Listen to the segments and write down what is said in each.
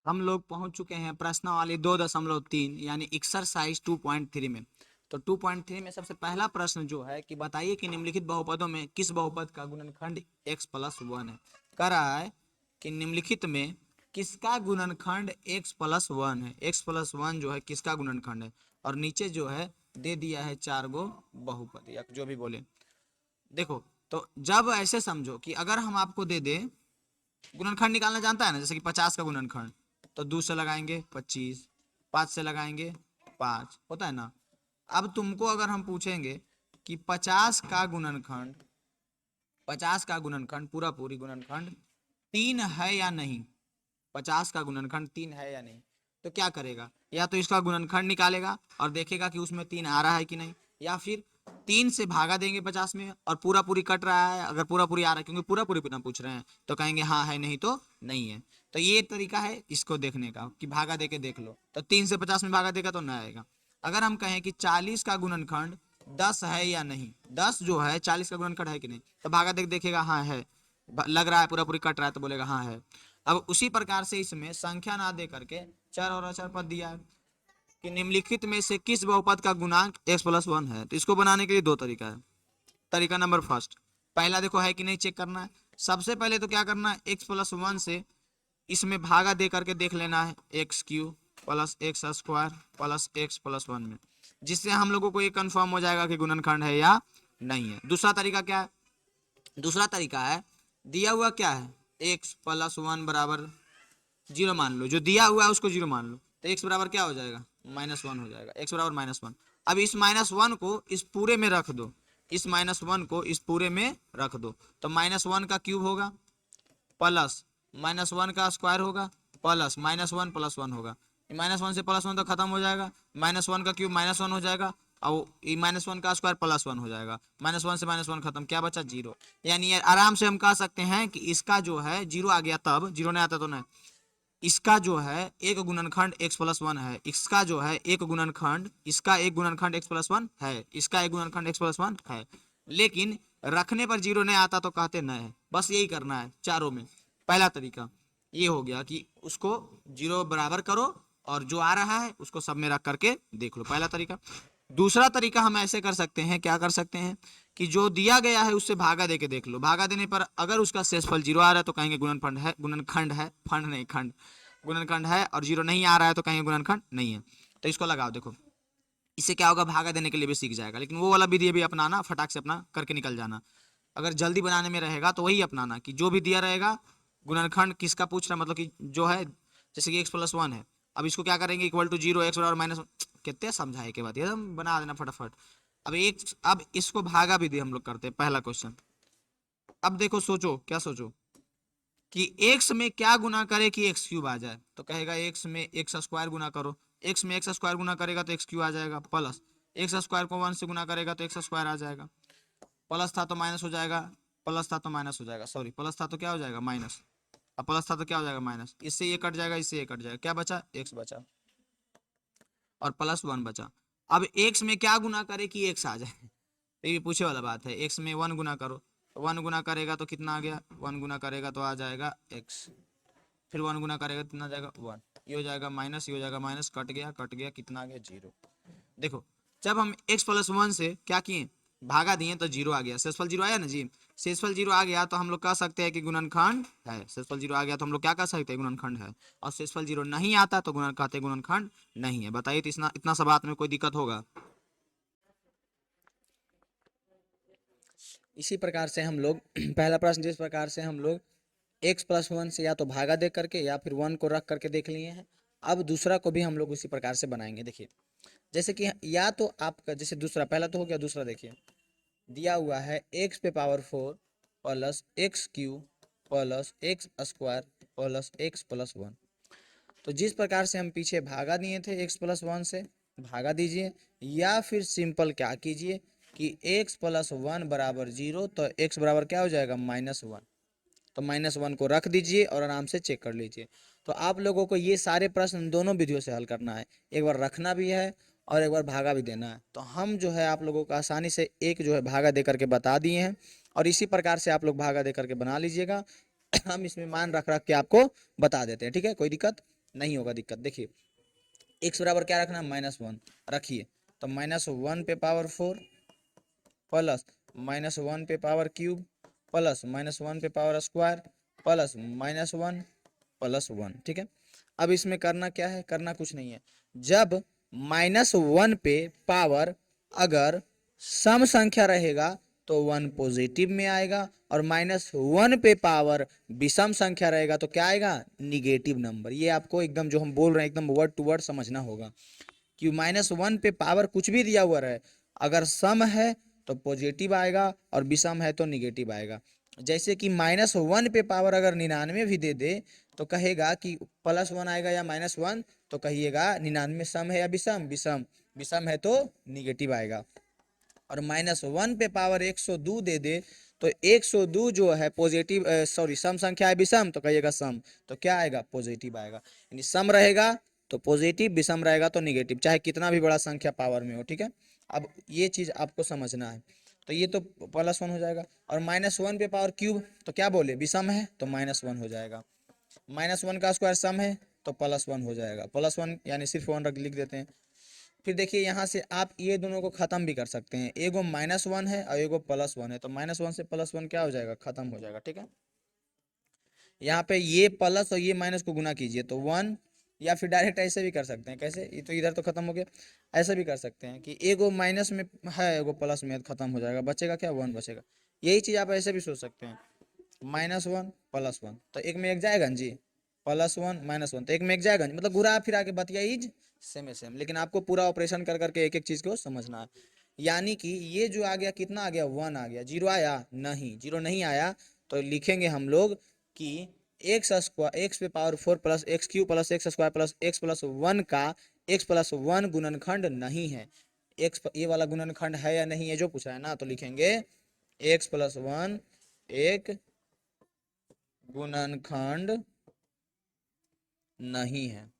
हम लोग पहुंच चुके हैं प्रश्नावली 2.3 यानी एक्सरसाइज 2.3 में। तो 2.3 में सबसे पहला प्रश्न जो है कि बताइए कि निम्नलिखित बहुपदों में किस बहुपद का गुणनखंड x+1 है। कह रहा है कि निम्नलिखित में किसका गुणनखंड x+1 है। x+1 जो है किसका गुणनखंड है, और नीचे जो है दे दिया है 4 गो बहुपद या जो भी बोले। देखो, तो जब ऐसे समझो कि अगर हम आपको दे दें, गुणनखंड निकालना जानता है ना, जैसे कि 50 का गुणनखंड, तो 2 से लगाएंगे 25, 5 से लगाएंगे 5, होता है ना। अब तुमको अगर हम पूछेंगे कि 50 का गुणनखंड पूरा पूरी गुणनखंड 3 है या नहीं, 50 का गुणनखंड 3 है या नहीं, तो क्या करेगा? या तो इसका गुणनखंड निकालेगा और देखेगा कि उसमें 3 आ रहा है कि नहीं, या फिर 3 से भागा देंगे 50 में और पूरा पूरी कट रहा है। अगर पूरा पूरी आ रहा है, क्योंकि पूरा पूरी ना पूछ रहे हैं, तो कहेंगे हाँ है, नहीं तो नहीं है। तो ये तरीका है इसको देखने का कि भागा दे के देख लो। तो 3 से 50 में भागा देगा तो ना आएगा। अगर हम कहें कि 40 का गुणनखंड 10 है या नहीं, 10 जो है 40 का गुणनखंड है कि नहीं, तो भागा देख देखेगा हाँ है, लग रहा है पूरा पूरी कट रहा है तो बोलेगा हाँ है। अब उसी प्रकार से इसमें संख्या ना दे करके चर और अचर पद दिया है कि निम्नलिखित में से किस बहुपद का गुणांक x+1 है। तो इसको बनाने के लिए दो तरीका है। तरीका नंबर फर्स्ट, पहला देखो है कि नहीं चेक करना है। सबसे पहले तो क्या करना है, x+1 से इसमें भागा दे करके देख लेना है x³ plus x² plus x+1 में, जिससे हम लोगों को ये कंफर्म हो जाएगा कि गुणनखंड है या नहीं है। दूसरा तरीका क्या है? दूसरा तरीका है, दिया हुआ क्या है, x+1 बराबर 0 मान लो, जो दिया हुआ है उसको 0 मान लो, तो x बराबर क्या हो जाएगा, -1 हो जाएगा। x बराबर -1। अब इस -1 को इस पूरे में रख दो, इस -1 को इस पूरे में रख दो, तो -1 का क्यूब होगा प्लस -1 का स्क्वायर होगा प्लस -1 + 1 होगा। -1 से +1 तो खत्म हो जाएगा, -1 का क्यूब -1 हो जाएगा और -1 का स्क्वायर +1 हो जाएगा। -1 से -1 खत्म, क्या बचा 0। यानी आराम से हम कह सकते हैं कि इसका जो है 0 आ गया, तब 0 नहीं आता तो नहीं, इसका जो है एक गुणनखंड x+1 है, इसका जो है एक गुणनखंड, इसका एक गुणनखंड x+1 है, इसका एक गुणनखंड x+1 है। लेकिन रखने पर 0 नहीं आता तो कहते नहीं है। बस यही करना है चारों में। पहला तरीका ये हो गया कि उसको 0 बराबर करो और जो आ रहा है उसको सब में रख करके देख लो, पहला तरीका। दूसरा तरीका हम ऐसे कर सकते हैं, क्या कर सकते हैं कि जो दिया गया है उससे भागा देके देख लो। भागा देने पर अगर उसका शेषफल 0 आ रहा है तो कहेंगे गुणनखंड है, गुणनखंड है, फंड नहीं खंड, गुणनखंड है। और 0 नहीं आ रहा है तो कहेंगे गुणनखंड नहीं है। तो इसको लगाओ, देखो इससे क्या होगा, भागा देने के लिए भी सीख जाएगा। लेकिन वो वाला विधि भी अपनाना, फटाक से अपना करके निकल जाना। अगर जल्दी बनाने में रहेगा तो वही अपनाना कि जो भी दिया रहेगा, गुणनखंड किसका पूछ रहा है, मतलब कि जो है जैसे कि x+1 है, अब इसको क्या करेंगे, =0, x बराबर -1, कितने समझाए के बाद एकदम बना देना फटाफट। अब इसको भागा भी दे हम लोग करते हैं पहला क्वेश्चन। अब देखो, सोचो क्या सोचो कि x में क्या गुना करे कि x³ आ जाए, तो कहेगा x में x² गुना करो, x में x² गुना करेगा तो x³ आ जाएगा, प्लस x² को 1 से गुना करेगा तो x² आ जाएगा, प्लस था तो माइनस हो जाएगा, प्लस था तो माइनस हो जाएगा, सॉरी प्लस था तो क्या हो जाएगा माइनस, अब प्लस था तो क्या हो जाएगा माइनस, इससे ये कट जाएगा, इससे ये कट जाएगा, क्या बचा x बचा और +1 बचा। अब x में क्या गुना करे कि x आ जाए, तो ये पूछे वाला बात है। x में 1 गुना करो, 1 गुना करेगा तो कितना आ गया, 1 गुना करेगा तो आ जाएगा x, फिर 1 गुना करेगा कितना आ जाएगा 1, ये हो जाएगा माइनस, ये हो जाएगा माइनस, कट गया कट गया, कितना आ गया 0। देखो, जब हम x+1 से क्या किए, भागा दिए तो 0 आ गया, शेषफल 0 आया ना जी। शेषफल 0 आ गया तो हम लोग कह सकते हैं कि गुणनखंड है। शेषफल 0 आ गया तो हम लोग क्या कह सकते हैं, गुणनखंड है। और शेषफल 0 नहीं आता तो गुणन कहते हैं गुणनखंड नहीं है। बताइए, तो इतना इतना सा बात में कोई दिक्कत होगा? इसी प्रकार से हम लोग पहला प्रश्न जिस प्रकार से हम लोग x+1 से या तो भागा दे करके या फिर 1 को रख करके देख लिए हैं, अब दूसरा को भी हम लोग उसी प्रकार से बनाएंगे। देखिए, जैसे कि या तो आपका जैसे दूसरा, पहला तो हो गया, दूसरा देखिए दिया हुआ है x⁴ plus x³ plus x² plus x+1। तो जिस प्रकार से हम पीछे भागा दिए थे x+1 से, भागा दीजिए, या फिर सिंपल क्या कीजिए कि x+1 बराबर 0, तो x बराबर क्या हो जाएगा -1, तो -1 को रख दीजिए और आराम से चेक कर लीजिए। तो आप लोगों को ये सारे प्रश्न दोनों विधियों से हल करना है, एक बार रखना भी है और एक बार भागा भी देना है। तो हम जो है आप लोगों को आसानी से एक जो है भागा दे करके बता दिए हैं, और इसी प्रकार से आप लोग भागा दे करके बना लीजिएगा। हम इसमें मान रख रख के आपको बता देते हैं, ठीक है, कोई दिक्कत नहीं होगा दिक्कत। देखिए x बराबर क्या रखना, -1 रखिए, तो -1 पे पावर 4 प्लस -1 पे पावर क्यूब प्लस -1 पे पावर स्क्वायर प्लस -1 प्लस 1, ठीक है। अब इसमें करना क्या है, करना कुछ नहीं है। जब -1 पे पावर अगर सम संख्या रहेगा तो 1 पॉजिटिव में आएगा, और -1 पे पावर विषम संख्या रहेगा तो क्या आएगा, निगेटिव नंबर। ये आपको एकदम जो हम बोल रहे हैं एकदम वर्ड टू वर्ड समझना होगा कि -1 पे पावर कुछ भी दिया हुआ रहे, अगर सम है तो पॉजिटिव आएगा और विषम है तो निगेटिव आएगा। जैसे कि -1 पे पावर अगर 99 भी दे दे तो कहेगा कि +1 आएगा या -1, तो कहिएगा 99 सम है या विषम, विषम, विषम है तो निगेटिव आएगा। और -1 पे पावर 102 दे दे तो 102 जो है पॉजिटिव, सॉरी सम संख्या है विषम, तो कहिएगा सम, तो क्या आएगा, पॉजिटिव आएगा। यानी सम रहेगा तो पॉजिटिव, विषम रहेगा तो निगेटिव, चाहे कितना भी बड़ा संख्या पावर में हो, ठीक है। अब ये चीज आपको समझना है। तो ये तो +1 हो जाएगा, और -1 पे पावर क्यूब तो क्या बोले, विषम है तो -1 हो जाएगा, -1 का स्क्वायर सम है तो +1 हो जाएगा, +1 यानी सिर्फ 1 लिख देते हैं। फिर देखिए यहाँ से आप ये दोनों को खत्म भी कर सकते हैं, एगो -1 है और एगो +1 है, तो -1 से +1 क्या हो जाएगा, खत्म हो जाएगा, ठीक है। यहाँ पे ये प्लस और ये माइनस को गुना कीजिए तो 1, या फिर डायरेक्ट ऐसे भी कर सकते हैं, कैसे, ये तो इधर तो खत्म हो गया, ऐसे भी कर सकते हैं कि एगो माइनस में है एगो प्लस में, खत्म हो जाएगा, बचेगा क्या, 1 बचेगा। यही चीज आप ऐसे भी सोच सकते हैं, -1 +1, तो एक में एक जाएगा न जी, +1 -1, तो एक में एक जाएगा नहीं, मतलब घुरा फिर आके बतिया इज सेम है सेम, लेकिन आपको पूरा ऑपरेशन कर करके एक एक चीज को समझना है। यानी कि ये जो आ गया कितना आ गया, 1 आ गया, 0 आया नहीं, 0 नहीं आया, तो लिखेंगे हम लोग कि एक्स स्क्वायर, एक्स पे power 4 plus x Q plus x square plus x plus 1 का x+1 गुणनखंड नहीं है। एक्स ये वाला गुणनखंड है या नहीं है जो पूछा है ना, तो लिखेंगे x+1 एक गुणनखंड नहीं है।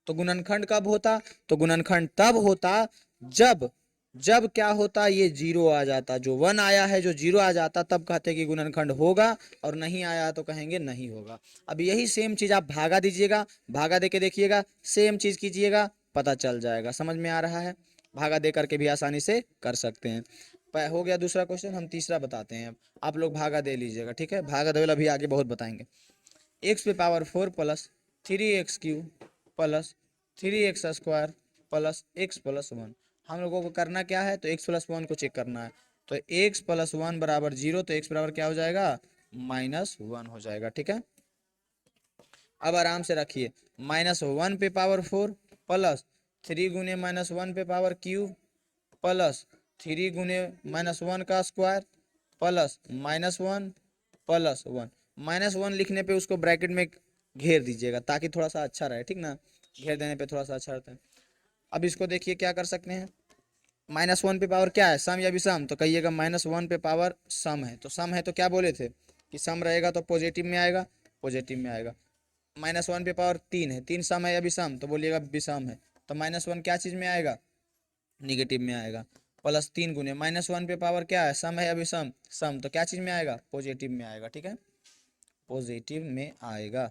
तो गुणनखंड कब होता, तो गुणनखंड तब होता जब, जब क्या होता, ये 0 आ जाता, जो 1 आया है जो 0 आ जाता तब कहते कि गुणनखंड होगा, और नहीं आया तो कहेंगे नहीं होगा। अब यही सेम चीज आप भागा दीजिएगा, भागा दे के देखिएगा, सेम चीज कीजिएगा, पता चल जाएगा, समझ में आ रहा है। भागा दे करके भी आसानी से कर सकते हैं। हो गया दूसरा क्वेश्चन, हम तीसरा बताते हैं। आप लोग भागा दे लीजिएगा, ठीक है, भागा दे वाला भी आगे बहुत बताएंगे। एक्स पे power 4 plus 3x³ plus 3x² plus x+1, हम लोगों को करना क्या है, तो x+1 को चेक करना है, तो x+1 बराबर 0, तो x बराबर क्या हो जाएगा, -1 हो जाएगा, ठीक है। अब आराम से रखिए, -1 पे पावर 4 प्लस 3 गुने -1 पे पावर क्यूब प्लस 3 गुने -1 का स्क्वायर प्लस -1 प्लस 1, -1 लिखने पे उसको ब्रैकेट में घेर दीजिएगा ताकि थोड़ा सा अच्छा रहे, ठीक ना, घेर देने पे थोड़ा सा अच्छा रहता है। अब इसको देखिए क्या कर सकते हैं, -1 पे पावर क्या है, सम या विषम, तो कहिएगा -1 पे पावर सम है, तो सम है तो क्या बोले थे कि सम रहेगा तो पॉजिटिव में आएगा, पॉजिटिव में आएगा। -1 पे पावर 3 है, 3 सम है या विषम, तो बोलिएगा विषम है, तो -1 क्या चीज में आएगा, निगेटिव में आएगा। प्लस 3 गुने -1 पे पावर क्या है, सम है या विषम, सम, तो क्या चीज में आएगा, पॉजिटिव में आएगा, ठीक है, पॉजिटिव में आएगा।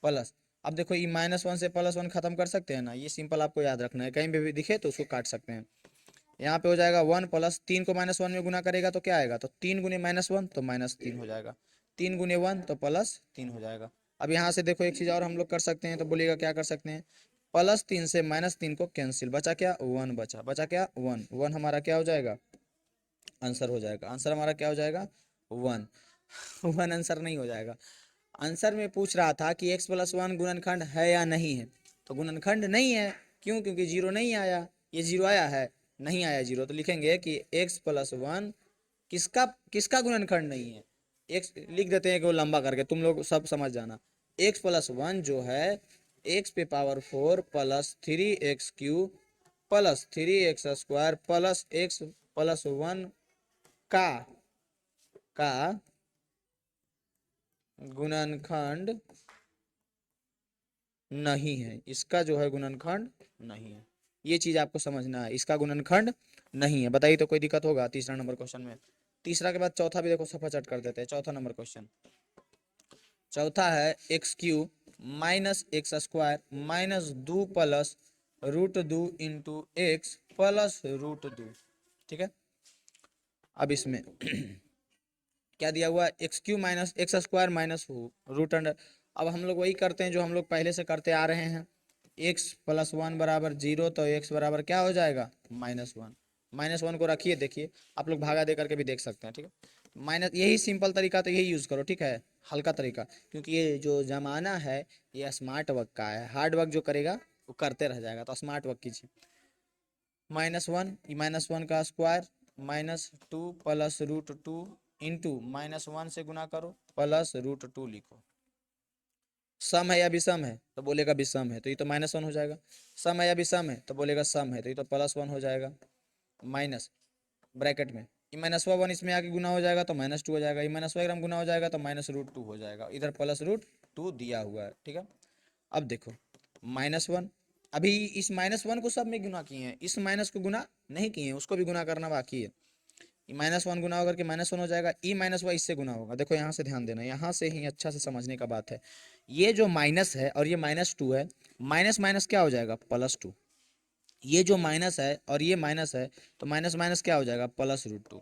प्लस, अब देखो ये -1 से +1 खत्म कर सकते हैं ना, ये सिंपल आपको याद रखना है, कहीं भी दिखे तो उसको काट सकते हैं। यहाँ पे हो जाएगा 1 प्लस 3 को -1 में गुना करेगा तो क्या आएगा, तो 3 गुने -1 तो -3 हो जाएगा, 3 गुने 1 तो +3 हो जाएगा। अब यहाँ से देखो एक चीज और हम लोग कर सकते हैं, तो बोलिएगा क्या कर सकते हैं, +3 से -3 को कैंसिल, बचा क्या, 1 बचा, बचा क्या, 1, 1 हमारा क्या हो जाएगा, आंसर हो जाएगा, आंसर हमारा क्या हो जाएगा, 1। 1 आंसर नहीं हो जाएगा, आंसर में पूछ रहा था कि x+1 गुणनखंड है या नहीं है, तो गुणनखंड नहीं है, क्यों, क्योंकि 0 नहीं आया, ये 0 आया है, नहीं आया 0, तो लिखेंगे कि x+1 किसका किसका गुणनखंड नहीं है, x लिख देते हैं कि वो लंबा करके, तुम लोग सब समझ जाना, x+1 जो है x पे power 4 plus 3x³ plus 3x² plus x+1 का का गुणनखंड नहीं है, इसका जो है गुणनखंड नहीं है, ये चीज आपको समझना है, इसका गुणनखंड नहीं है। बताइए तो कोई दिक्कत होगा तीसरा नंबर क्वेश्चन में। तीसरा के बाद चौथा भी देखो सफा चट कर देते हैं। चौथा नंबर क्वेश्चन, चौथा है x³ minus x square minus 2 plus root 2 into x plus root 2। ठीक है, अब इसमें क्या दिया हुआ, x cube minus x square minus root under. अब हम लोग वही करते हैं जो हम लोग पहले से करते आ रहे हैं, एक्स प्लस वन बराबर 0, तो एक्स बराबर क्या हो जाएगा, -1। -1 को रखिए, देखिए आप लोग भागा दे करके भी देख सकते हैं। ठीक है, माइनस, यही सिंपल तरीका तो यही यूज़ करो। ठीक है, हल्का तरीका, क्योंकि ये जो ज़माना है ये स्मार्ट वर्क का है, हार्ड वर्क जो करेगा वो करते रह जाएगा, तो स्मार्ट वर्क कीजिए। -1, -1 का स्क्वायर -2 प्लस रूट 2 इंटू -1 से गुना करो प्लस रूट 2 लिखो। सम है या विषम है, तो बोलेगा विषम है, तो ये तो -1 हो जाएगा। सम है या विषम है, तो बोलेगा सम है, तो ये तो +1 हो जाएगा। माइनस ब्रैकेट में ये -1 इसमें आके गुना हो जाएगा तो -2 हो जाएगा, ये -1 गुना हो जाएगा तो -√2 हो जाएगा, इधर +√2 दिया हुआ है। ठीक है, अब देखो -1, अभी इस -1 को सब में गुना किए हैं, इस माइनस को गुना नहीं किए हैं, उसको भी गुना करना बाकी है। -1 गुना होकर के -1 हो जाएगा, ई माइनस वाई इससे गुना होगा। देखो यहाँ से ध्यान देना, यहाँ से ही अच्छा से समझने का बात है। ये जो माइनस है और ये -2 है, माइनस माइनस क्या हो जाएगा, +2। ये जो माइनस है और ये माइनस है, तो माइनस माइनस क्या हो जाएगा, +√2,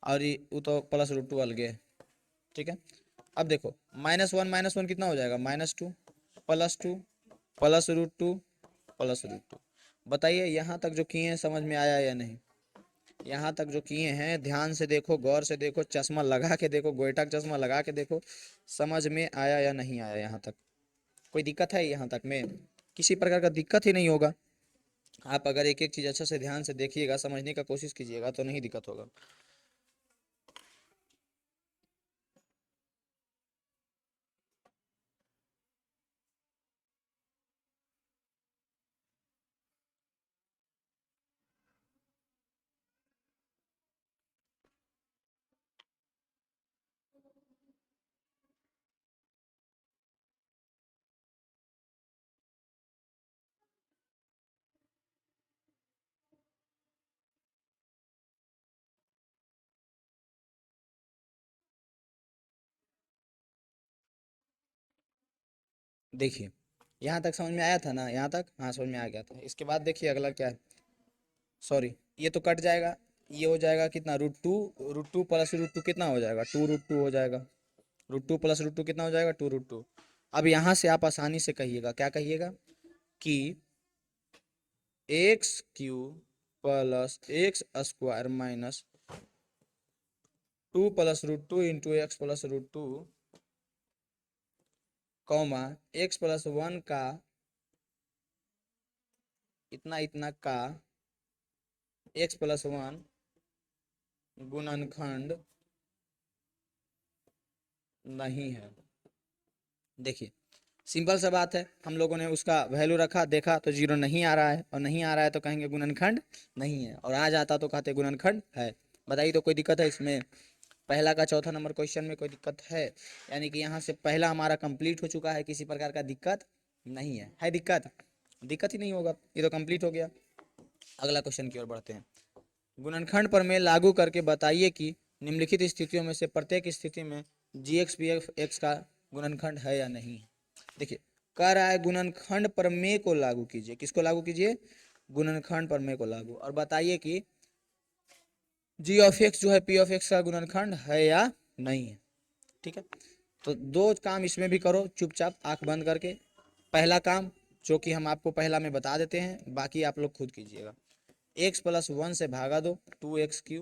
और ये वो तो +√2 अलगे है। ठीक है, अब देखो -1 कितना हो जाएगा, -2 +2 +√2 +√2। बताइए यहाँ तक जो किए हैं समझ में आया या नहीं। यहाँ तक जो किए हैं ध्यान से देखो, गौर से देखो, चश्मा लगा के देखो, गोइठा का चश्मा लगा के देखो, समझ में आया या नहीं आया। यहाँ तक कोई दिक्कत है, यहाँ तक में किसी प्रकार का दिक्कत ही नहीं होगा। आप अगर एक एक चीज़ अच्छे से ध्यान से देखिएगा, समझने का कोशिश कीजिएगा, तो नहीं दिक्कत होगा। देखिए यहाँ तक समझ में आया था ना, यहाँ तक, हाँ समझ में आ गया था। इसके बाद देखिए अगला क्या है, सॉरी ये तो कट जाएगा, ये हो जाएगा कितना, √2 प्लस √2 कितना हो जाएगा, 2√2 हो जाएगा। √2 प्लस √2 कितना हो जाएगा, 2√2। अब यहाँ से आप आसानी से कहिएगा, क्या कहिएगा कि x³ plus x square minus 2 plus √2 into x plus √2 comma x+1 का इतना इतना का x+1 गुणनखंड नहीं है। देखिए सिंपल सा बात है, हम लोगों ने उसका वैल्यू रखा, देखा तो 0 नहीं आ रहा है, और नहीं आ रहा है तो कहेंगे गुणनखंड नहीं है, और आ जाता तो कहते गुणनखंड है। बताइए तो कोई दिक्कत है इसमें। पहला का चौथा नंबर क्वेश्चन में कोई दिक्कत है, यानी कि यहाँ से पहला हमारा कंप्लीट हो चुका है, किसी प्रकार का दिक्कत नहीं है। है दिक्कत, दिक्कत ही नहीं होगा, ये तो कंप्लीट हो गया। अगला क्वेश्चन की ओर बढ़ते हैं। गुणनखंड प्रमेय लागू करके बताइए कि निम्नलिखित स्थितियों में से प्रत्येक स्थिति में GX PF x का गुणनखंड है या नहीं। देखिए कह रहा है गुणनखंड प्रमेय को लागू कीजिए, किसको लागू कीजिए, गुणनखंड प्रमेय को लागू, और बताइए कि g(x) जो है p(x) का गुणनखंड है या नहीं है। ठीक है, तो दो काम इसमें भी करो चुपचाप आंख बंद करके। पहला काम जो कि हम आपको पहला में बता देते हैं, बाकी आप लोग खुद कीजिएगा। x+1 से भागा दो, 2x³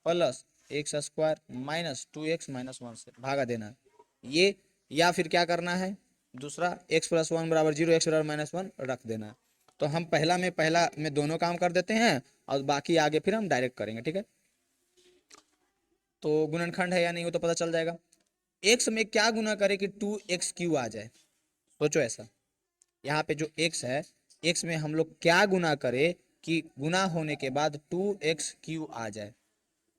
plus x square minus 2x - 1 से भागा देना है ये, या फिर क्या करना है दूसरा, x+1 बराबर 0 x बराबर -1 रख देना है। तो हम पहला में दोनों काम कर देते हैं, और बाकी आगे फिर हम डायरेक्ट करेंगे। ठीक है, तो गुणनखंड है या नहीं वो तो पता चल जाएगा। x में क्या गुना करे कि 2x³ आ जाए, सोचो ऐसा। यहाँ पे जो x है, x में हम लोग क्या गुना करे कि गुना होने के बाद 2x³ आ जाए,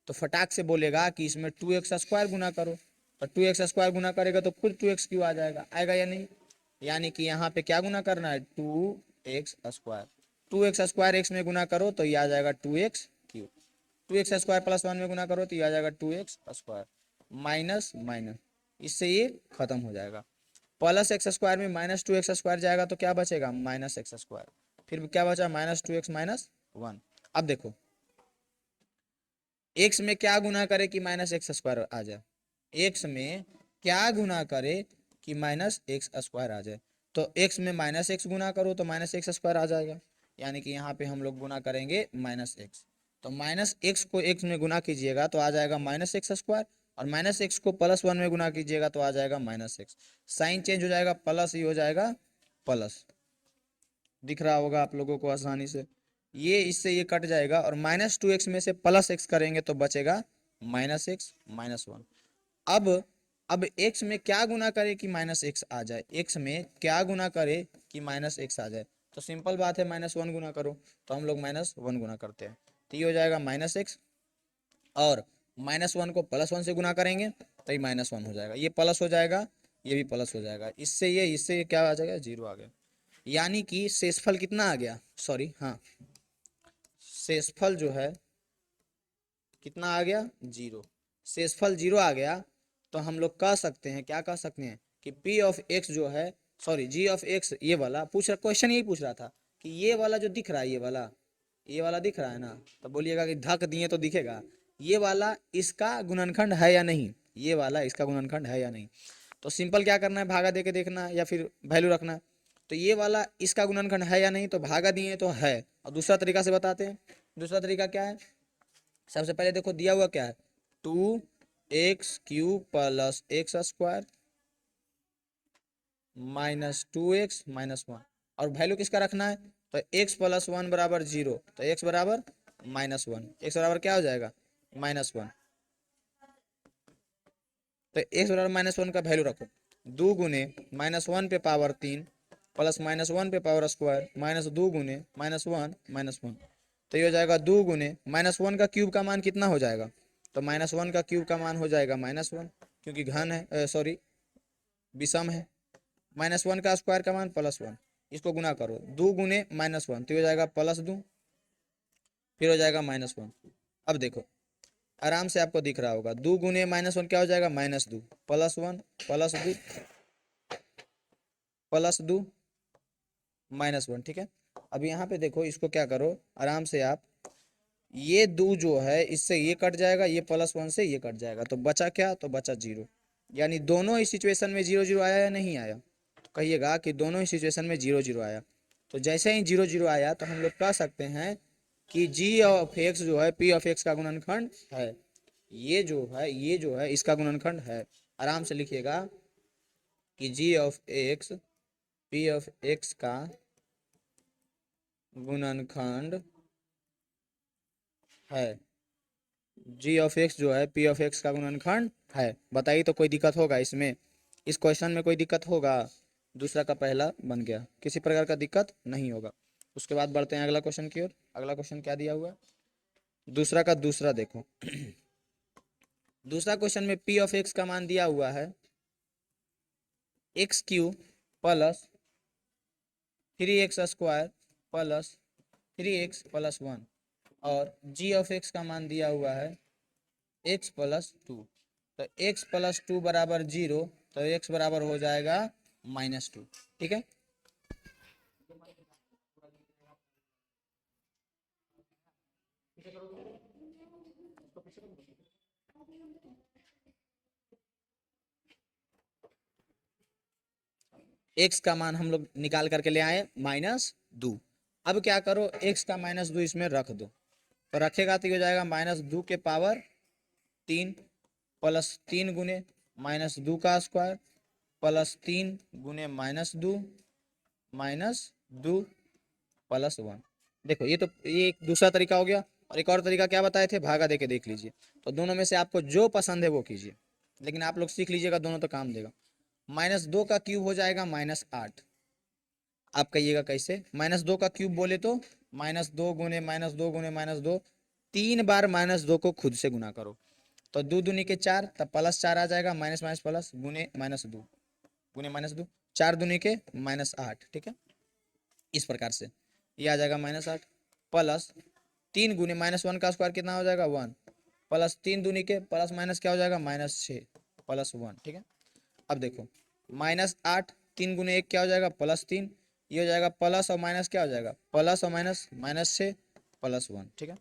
तो फटाक से बोलेगा कि इसमें 2x² गुना करो, तो 2x² गुना करेगा तो खुद 2x³ आ जाएगा, आएगा या नहीं। यानी कि यहाँ पे क्या गुना करना है, 2x²। 2x² x में गुना करो तो ये आ जाएगा 2x³। 2x² + 1 में गुना करो तो ये आ जाएगा 2x², माइनस माइनस, इससे ये खत्म हो जाएगा। प्लस एक्स स्क्वायर में माइनस 2x स्क्वायर जाएगा तो क्या बचेगा, माइनस एक्स स्क्वायर। फिर क्या बचा, माइनस 2x माइनस 1। अब देखो x में क्या गुना करे कि माइनस एक्स स्क्वायर आ जाए, x में क्या गुना करे कि माइनस एक्स स्क्वायर आ जाए। तो x में माइनस एक्स गुना करो तो माइनस एक्स स्क्वायर आ जाएगा, यानी कि यहाँ पे हम लोग गुना करेंगे माइनस एक्स। तो माइनस एक्स को x में गुना कीजिएगा तो आ जाएगा माइनस एक्स स्क्वायर, और माइनस एक्स को प्लस 1 में गुना कीजिएगा तो आ जाएगा माइनस एक्स। साइन चेंज हो जाएगा, प्लस ही हो जाएगा प्लस, दिख रहा होगा आप लोगों को आसानी से। ये इससे ये कट जाएगा, और माइनस 2x में से प्लस एक्स करेंगे तो बचेगा माइनस एक्स माइनस 1। अब x में क्या गुना करे कि माइनस एक्स आ जाए, x में क्या गुना करे कि माइनस एक्स आ जाए, तो सिंपल बात है माइनस 1 गुना करो। तो हम लोग माइनस 1 गुना करते हैं, तो ये हो जाएगा माइनस एक्स, और माइनस 1 को प्लस 1 से गुना करेंगे तो ये माइनस 1 हो जाएगा, ये प्लस हो जाएगा, ये भी प्लस हो जाएगा, इससे ये क्या आ जाएगा, जीरो आ गया। यानी कि शेषफल कितना आ गया, सॉरी हाँ, शेषफल जो है कितना आ गया, जीरो। शेषफल जीरो आ गया, तो हम लोग कह सकते हैं, क्या कह सकते हैं कि P ऑफ x जो है, सॉरी G ऑफ x, ये वाला क्वेश्चन यही पूछ रहा था कि ये वाला जो दिख रहा है, ये वाला दिख रहा है ना, तो बोलिएगा कि धक दिए तो दिखेगा, ये वाला इसका गुणनखंड है या नहीं, ये वाला इसका गुणनखंड है या नहीं। तो सिंपल क्या करना है, भागा दे के देखना या फिर वैल्यू रखना। तो ये वाला इसका गुणनखंड है या नहीं, तो भागा दिए तो है। और दूसरा तरीका से बताते हैं, दूसरा तरीका क्या है, सबसे पहले देखो दिया हुआ क्या है, 2x³ plus x square minus 2x minus 1, और वैल्यू किसका रखना है, तो x प्लस 1 बराबर 0, तो x बराबर माइनस 1, x बराबर क्या हो जाएगा, माइनस 1। तो x बराबर माइनस 1 का वैल्यू रखो, 2 गुने माइनस 1 पे पावर 3 प्लस माइनस 1 पे पावर स्क्वायर माइनस 2 गुने माइनस 1 माइनस 1। तो ये हो जाएगा 2 गुने माइनस 1 का क्यूब का मान कितना हो जाएगा, तो माइनस 1 का क्यूब का मान हो जाएगा माइनस 1, क्योंकि घन है, सॉरी विषम है। माइनस 1 का स्क्वायर का मान प्लस 1, इसको गुना करो, 2 गुने माइनस 1 तो हो जाएगा प्लस 2, फिर हो जाएगा माइनस 1। अब देखो आराम से आपको दिख रहा होगा, 2 गुने माइनस 1 क्या हो जाएगा, minus 2 plus 1 plus 2 plus 2 minus 1, ठीक है। अब यहाँ पे देखो, इसको क्या करो आराम से आप, ये 2 जो है इससे ये कट जाएगा, ये प्लस 1 से ये कट जाएगा, तो बचा क्या, तो बचा 0। यानी दोनों ही सिचुएशन में 0 0 आया या नहीं आया, तो कहिएगा कि दोनों ही सिचुएशन में 0 0 आया। तो जैसे ही 0 0 आया तो हम लोग कह सकते हैं कि g ऑफ x जो है p ऑफ x का गुणनखंड है, ये जो है इसका गुणनखंड है। आराम से लिखिएगा कि g of x p of x का गुणनखंड है, g ऑफ x जो है p ऑफ x का गुणनखंड है। बताइए तो कोई दिक्कत होगा इसमें, इस क्वेश्चन में कोई दिक्कत होगा, दूसरा का पहला बन गया, किसी प्रकार का दिक्कत नहीं होगा। उसके बाद बढ़ते हैं अगला क्वेश्चन की ओर। अगला क्वेश्चन क्या दिया हुआ है, दूसरा का दूसरा देखो दूसरा क्वेश्चन में p ऑफ x का मान दिया हुआ है x³ plus 3x square plus 3x plus 1, और g ऑफ x का मान दिया हुआ है x प्लस 2। तो x प्लस 2 बराबर 0, तो x बराबर हो जाएगा माइनस 2, ठीक है। x का मान हम लोग निकाल करके ले आए -2। अब क्या करो, x का -2 इसमें रख दो, तो रखेगा तो हो जाएगा -2 के पावर 3 प्लस 3 गुने -2 का स्क्वायर प्लस 3 गुने -2 प्लस 1। देखो ये एक दूसरा तरीका हो गया, और एक और तरीका क्या बताए थे, भागा दे के देख लीजिए। तो दोनों में से आपको जो पसंद है वो कीजिए, लेकिन आप लोग सीख लीजिएगा, दोनों तो काम देगा। -2 का क्यूब हो जाएगा -8। आप कहिएगा कैसे, -2 का क्यूब बोले तो -2 गुने -2 गुने -2, 3 बार -2 को खुद से गुना करो, तो 2 दूनी के 4, तब प्लस 4 आ जाएगा, माइनस माइनस प्लस गुने -2 गुने -2, 4 दूनी के -8, ठीक है। इस प्रकार से ये आ जाएगा -8 प्लस 3 गुने -1 का स्क्वायर कितना हो जाएगा 1, प्लस 3 दूनी के प्लस माइनस क्या हो जाएगा -6 प्लस 1, ठीक है। अब देखो -8, 3 गुने 1 क्या हो जाएगा +3, ये हो जाएगा प्लस और माइनस क्या हो जाएगा प्लस और माइनस, -6 +1। ठीक है,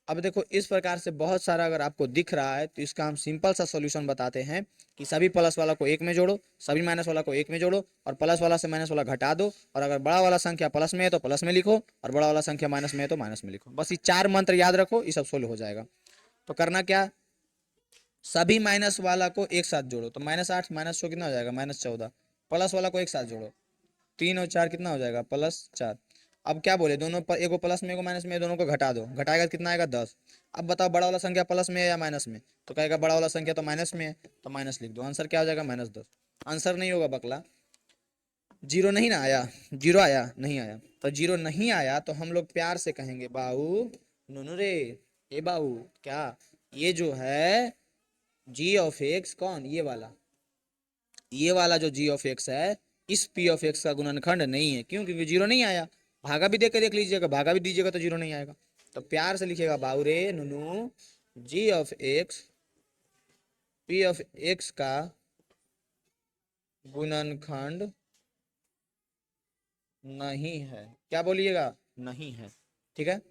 अब देखो इस प्रकार से बहुत सारा अगर आपको दिख रहा है तो इसका हम सिंपल सा सॉल्यूशन बताते हैं कि सभी प्लस वाला को एक में जोड़ो, सभी माइनस वाला को एक में जोड़ो और प्लस वाला से माइनस वाला घटा दो, और अगर बड़ा वाला संख्या प्लस में है तो प्लस में लिखो और बड़ा वाला संख्या माइनस में है तो माइनस में लिखो। बस ये 4 मंत्र याद रखो, ये सब सोल्व हो जाएगा। तो करना क्या, सभी माइनस वाला को एक साथ जोड़ो, तो -8 -6 कितना हो जाएगा -14, प्लस वाला को एक साथ जोड़ो, 3 और 4 कितना हो जाएगा +4। अब क्या बोले, दोनों पर एगो प्लस में एगो माइनस में, दोनों को घटा दो, घटाएगा तो कितना आएगा 10। अब बताओ बड़ा वाला संख्या प्लस में है या माइनस में, तो कहेगा बड़ा वाला संख्या तो माइनस में है, तो माइनस लिख दो, आंसर क्या हो जाएगा -10। आंसर नहीं होगा बकला, जीरो नहीं ना आया, जीरो आया नहीं आया, तो जीरो नहीं आया तो हम लोग प्यार से कहेंगे बाऊ नुनू रे, ए बाऊ क्या, ये जो है जी ऑफ एक्स कौन, ये वाला जो जी ऑफ एक्स है इस पी ऑफ एक्स का गुणनखंड नहीं है। क्यों, क्योंकि जीरो नहीं आया। भागा भी देकर देख लीजिएगा, भागा भी दीजिएगा तो जीरो नहीं आएगा। तो प्यार से लिखिएगा बाउरे नुनू, g of x p of x का गुणनखंड नहीं है। क्या बोलिएगा, नहीं है। ठीक है,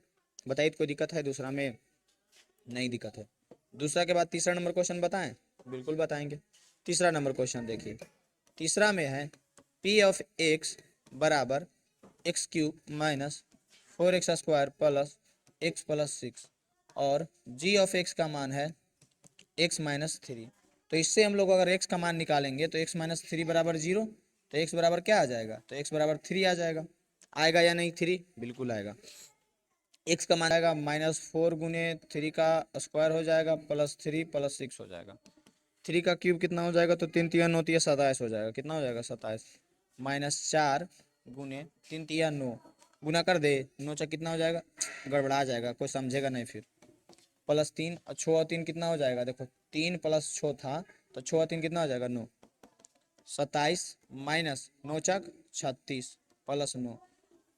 बताइए कोई दिक्कत है दूसरा में, नहीं दिक्कत है। दूसरा के बाद तीसरा नंबर क्वेश्चन बताएं, बिल्कुल बताएंगे। तीसरा नंबर क्वेश्चन देखिए, तीसरा में है पी ऑफ एक्स बराबर x³ minus 4x² plus x + 6 और g ऑफ x का मान है x - 3। तो इससे हम लोग अगर x का मान निकालेंगे तो x - 3 बराबर 0, तो x बराबर क्या आ जाएगा, तो x बराबर 3 आ जाएगा। आएगा या नहीं 3, बिल्कुल आएगा। x का मान आएगा -4 गुने 3 का स्क्वायर हो जाएगा +3 + 6 हो जाएगा। 3 का क्यूब कितना हो जाएगा, तो 3 तिया 9 तिया 27 हो जाएगा। कितना हो जाएगा 27 -4 गुने 3 तिया 9, गुना कर दे 9 चा कितना हो जाएगा, गड़बड़ा जाएगा, कोई समझेगा नहीं फिर। +3 और 6 और 3 कितना हो जाएगा, देखो 3 + 6 था तो 6 और 3 कितना हो जाएगा 9, 27 माइनस 9 चक 36 +9।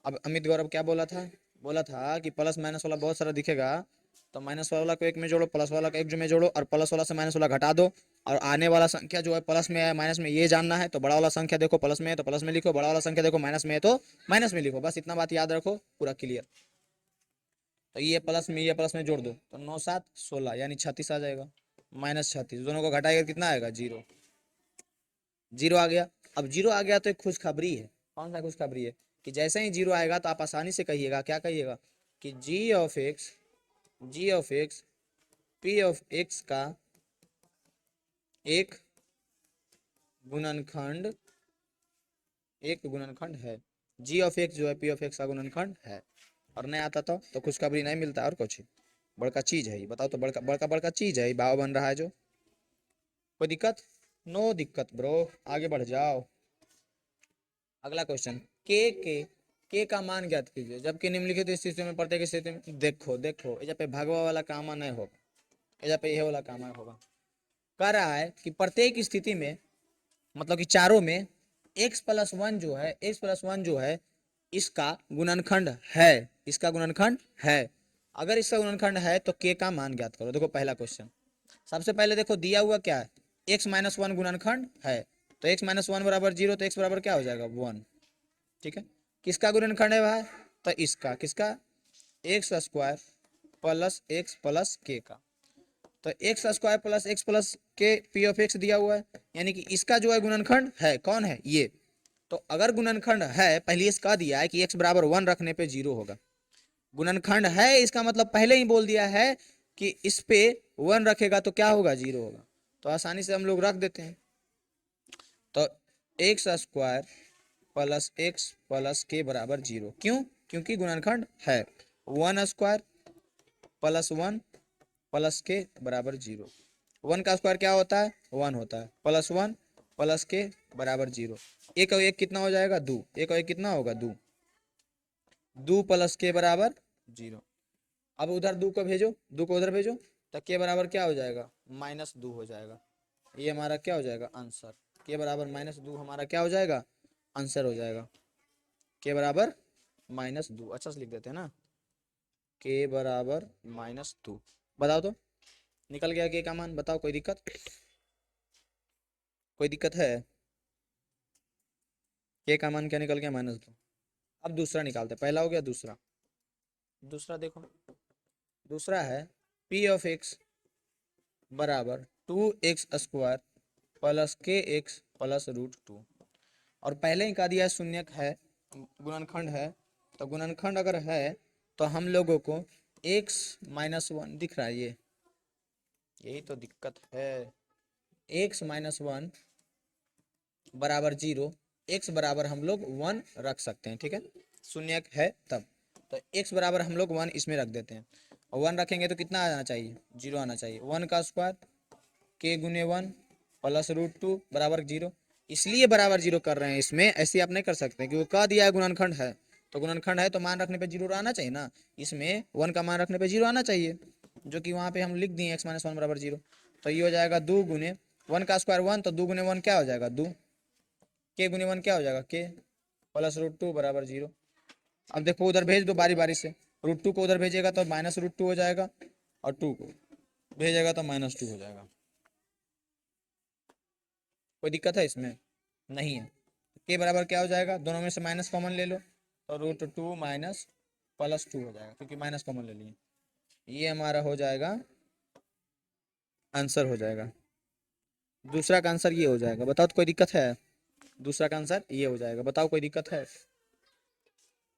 अब अमित गौरव क्या बोला था कि प्लस माइनस वाला बहुत सारा दिखेगा, तो माइनस वाला को एक में जोड़ो, प्लस वाला को एक में जोड़ो और प्लस वाला से माइनस वाला घटा दो, और आने वाला संख्या जो है प्लस में है माइनस में ये जानना है। तो बड़ा वाला संख्या देखो प्लस में है तो प्लस में लिखो, बड़ा वाला संख्या देखो माइनस में है तो माइनस में लिखो। बस इतना बात याद रखो, पूरा क्लियर। तो ये प्लस में जोड़ दो तो 9 7 16 यानी 36 आ जाएगा, -36, दोनों को घटाएगा कितना आएगा 0, 0 आ गया। अब 0 आ गया तो एक खुशखबरी है। कौन सा खुशखबरी है, कि जैसे ही 0 आएगा तो आप आसानी से कहिएगा, क्या कहिएगा कि g of x p of x का एक गुणनखंड है। जी ऑफ एक्स जो है पी ऑफ एक्स का गुणनखंड है। और नहीं आता तो खुशखबरी नहीं मिलता और कुछ बड़का चीज है। बताओ तो बड़का चीज है, भाव बन रहा है जो। कोई दिक्कत, नो दिक्कत ब्रो, आगे बढ़ जाओ। अगला क्वेश्चन, के का मान ज्ञात कीजिए जबकि निम्नलिखित स्थिति में प्रत्येक स्थिति में देखो एजा पे भागवा वाला कामा नहीं होगा, एजा पे यह वाला कामा होगा। कह रहा है कि प्रत्येक स्थिति में, मतलब कि चारों में x + 1 जो है इसका गुणनखंड है। अगर इसका गुणनखंड है तो k का मान ज्ञात करो। देखो पहला क्वेश्चन, सबसे पहले देखो दिया हुआ क्या है, x - 1 गुणनखंड है, तो x - 1 बराबर 0, तो x बराबर क्या हो जाएगा 1। ठीक है, किसका गुणनखंड है भाई, तो इसका, किसका, x² plus x plus k का। तो x² प्लस x प्लस के पी ऑफ एक्स दिया हुआ है, यानी कि इसका जो है गुणनखंड है, कौन है ये। तो अगर गुणनखंड है, पहले इसका दिया है कि x बराबर 1 रखने पे 0 होगा। गुणनखंड है इसका मतलब पहले ही बोल दिया है कि इस पे 1 रखेगा तो क्या होगा 0 होगा। तो आसानी से हम लोग रख देते हैं। तो x² प्लस x प्लस के बराबर 0, क्यों, क्योंकि गुणनखंड है। 1² प्लस 1 प्लस के बराबर 0, 1 का स्क्वायर क्या होता है 1 होता है, +1 प्लस के बराबर 0। एक और एक कितना हो जाएगा 2, एक और एक कितना होगा 2, 2 प्लस के बराबर 0। अब उधर 2 को भेजो, 2 को उधर भेजो, तो के बराबर क्या हो जाएगा -2 हो जाएगा। ये हमारा क्या हो जाएगा आंसर, के बराबर -2 हमारा क्या हो जाएगा आंसर हो जाएगा। के बराबर -2, अच्छा से लिख देते हैं ना, के बराबर -2। बताओ तो निकल गया के का मान, बताओ कोई दिक्कत है। के का मान क्या निकल गया -2। अब दूसरा निकालते, पहला हो गया, दूसरा देखो, दूसरा है पी ऑफ एक्स बराबर 2x² प्लस के एक्स प्लस √2। और पहले ही कह दिया है शून्यक है, गुणनखंड है, तो गुणनखंड अगर है तो हम लोगों को x -1 दिख रहा है, ये यही तो दिक्कत है। x -1 बराबर 0, x बराबर हम लोग 1 रख सकते हैं, ठीक है, शून्यक है तब। तो x बराबर हम लोग 1 इसमें रख देते हैं, और 1 रखेंगे तो कितना आना चाहिए, 0 आना चाहिए। 1 का स्क्वायर k गुने 1 प्लस √2 बराबर 0। इसलिए बराबर 0 कर रहे हैं इसमें, ऐसे आप नहीं कर सकते क्योंकि कह दिया है गुणनखंड है, तो गुणनखंड है तो मान रखने पे 0 आना चाहिए ना, इसमें 1 का मान रखने पे 0 आना चाहिए, जो कि वहाँ पे हम लिख दिए x -1 बराबर 0। तो ये हो जाएगा 2 गुने 1 का स्क्वायर 1, तो 2 गुने 1 क्या हो जाएगा 2, k गुने 1 क्या हो जाएगा k प्लस √2 बराबर 0। अब देखो उधर भेज दो बारी बारी से, √2 को उधर भेजेगा तो -√2 हो जाएगा, और 2 को भेजेगा तो -2 हो जाएगा। कोई दिक्कत है इसमें? नहीं है। के बराबर क्या हो जाएगा, दोनों में से माइनस कॉमन ले लो, तो √2 माइनस +2 हो जाएगा, क्योंकि माइनस कॉमन ले लिए। ये हमारा हो जाएगा आंसर, हो जाएगा दूसरा का आंसर, ये हो जाएगा। बताओ तो कोई दिक्कत है? दूसरा का आंसर ये हो जाएगा, बताओ कोई दिक्कत है?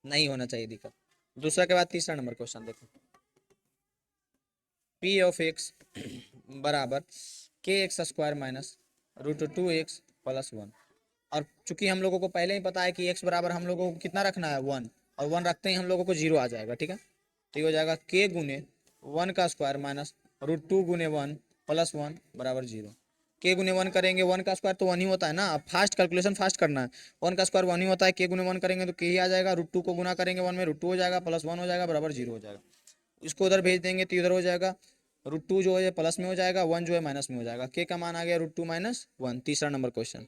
नहीं होना चाहिए दिक्कत। दूसरा के बाद तीसरा नंबर क्वेश्चन देखो, पी ऑफ एक्स बराबर k² माइनस √2x प्लस 1। और चूंकि हम लोगों को पहले ही पता है कि x बराबर हम लोगों को कितना रखना है 1, और 1 रखते ही हम लोगों को 0 आ जाएगा, ठीक है। तो ये हो जाएगा k गुने 1 का स्क्वायर माइनस √2 गुने 1 प्लस 1 बराबर 0। k गुने 1 करेंगे, 1 का स्क्वायर तो 1 ही होता है ना, अब फास्ट कैलकुलेशन फास्ट करना है। 1 का स्क्वायर 1 ही होता है, k गुने 1 करेंगे तो k ही आ जाएगा, √2 को गुना करेंगे 1 में, √2 हो जाएगा, प्लस 1 हो जाएगा, बराबर 0 हो जाएगा। इसको उधर भेज देंगे तो इधर हो जाएगा, √2 जो है प्लस में हो जाएगा, 1 जो है माइनस में हो जाएगा। k का मान आ गया √2 माइनस 1। तीसरा नंबर क्वेश्चन,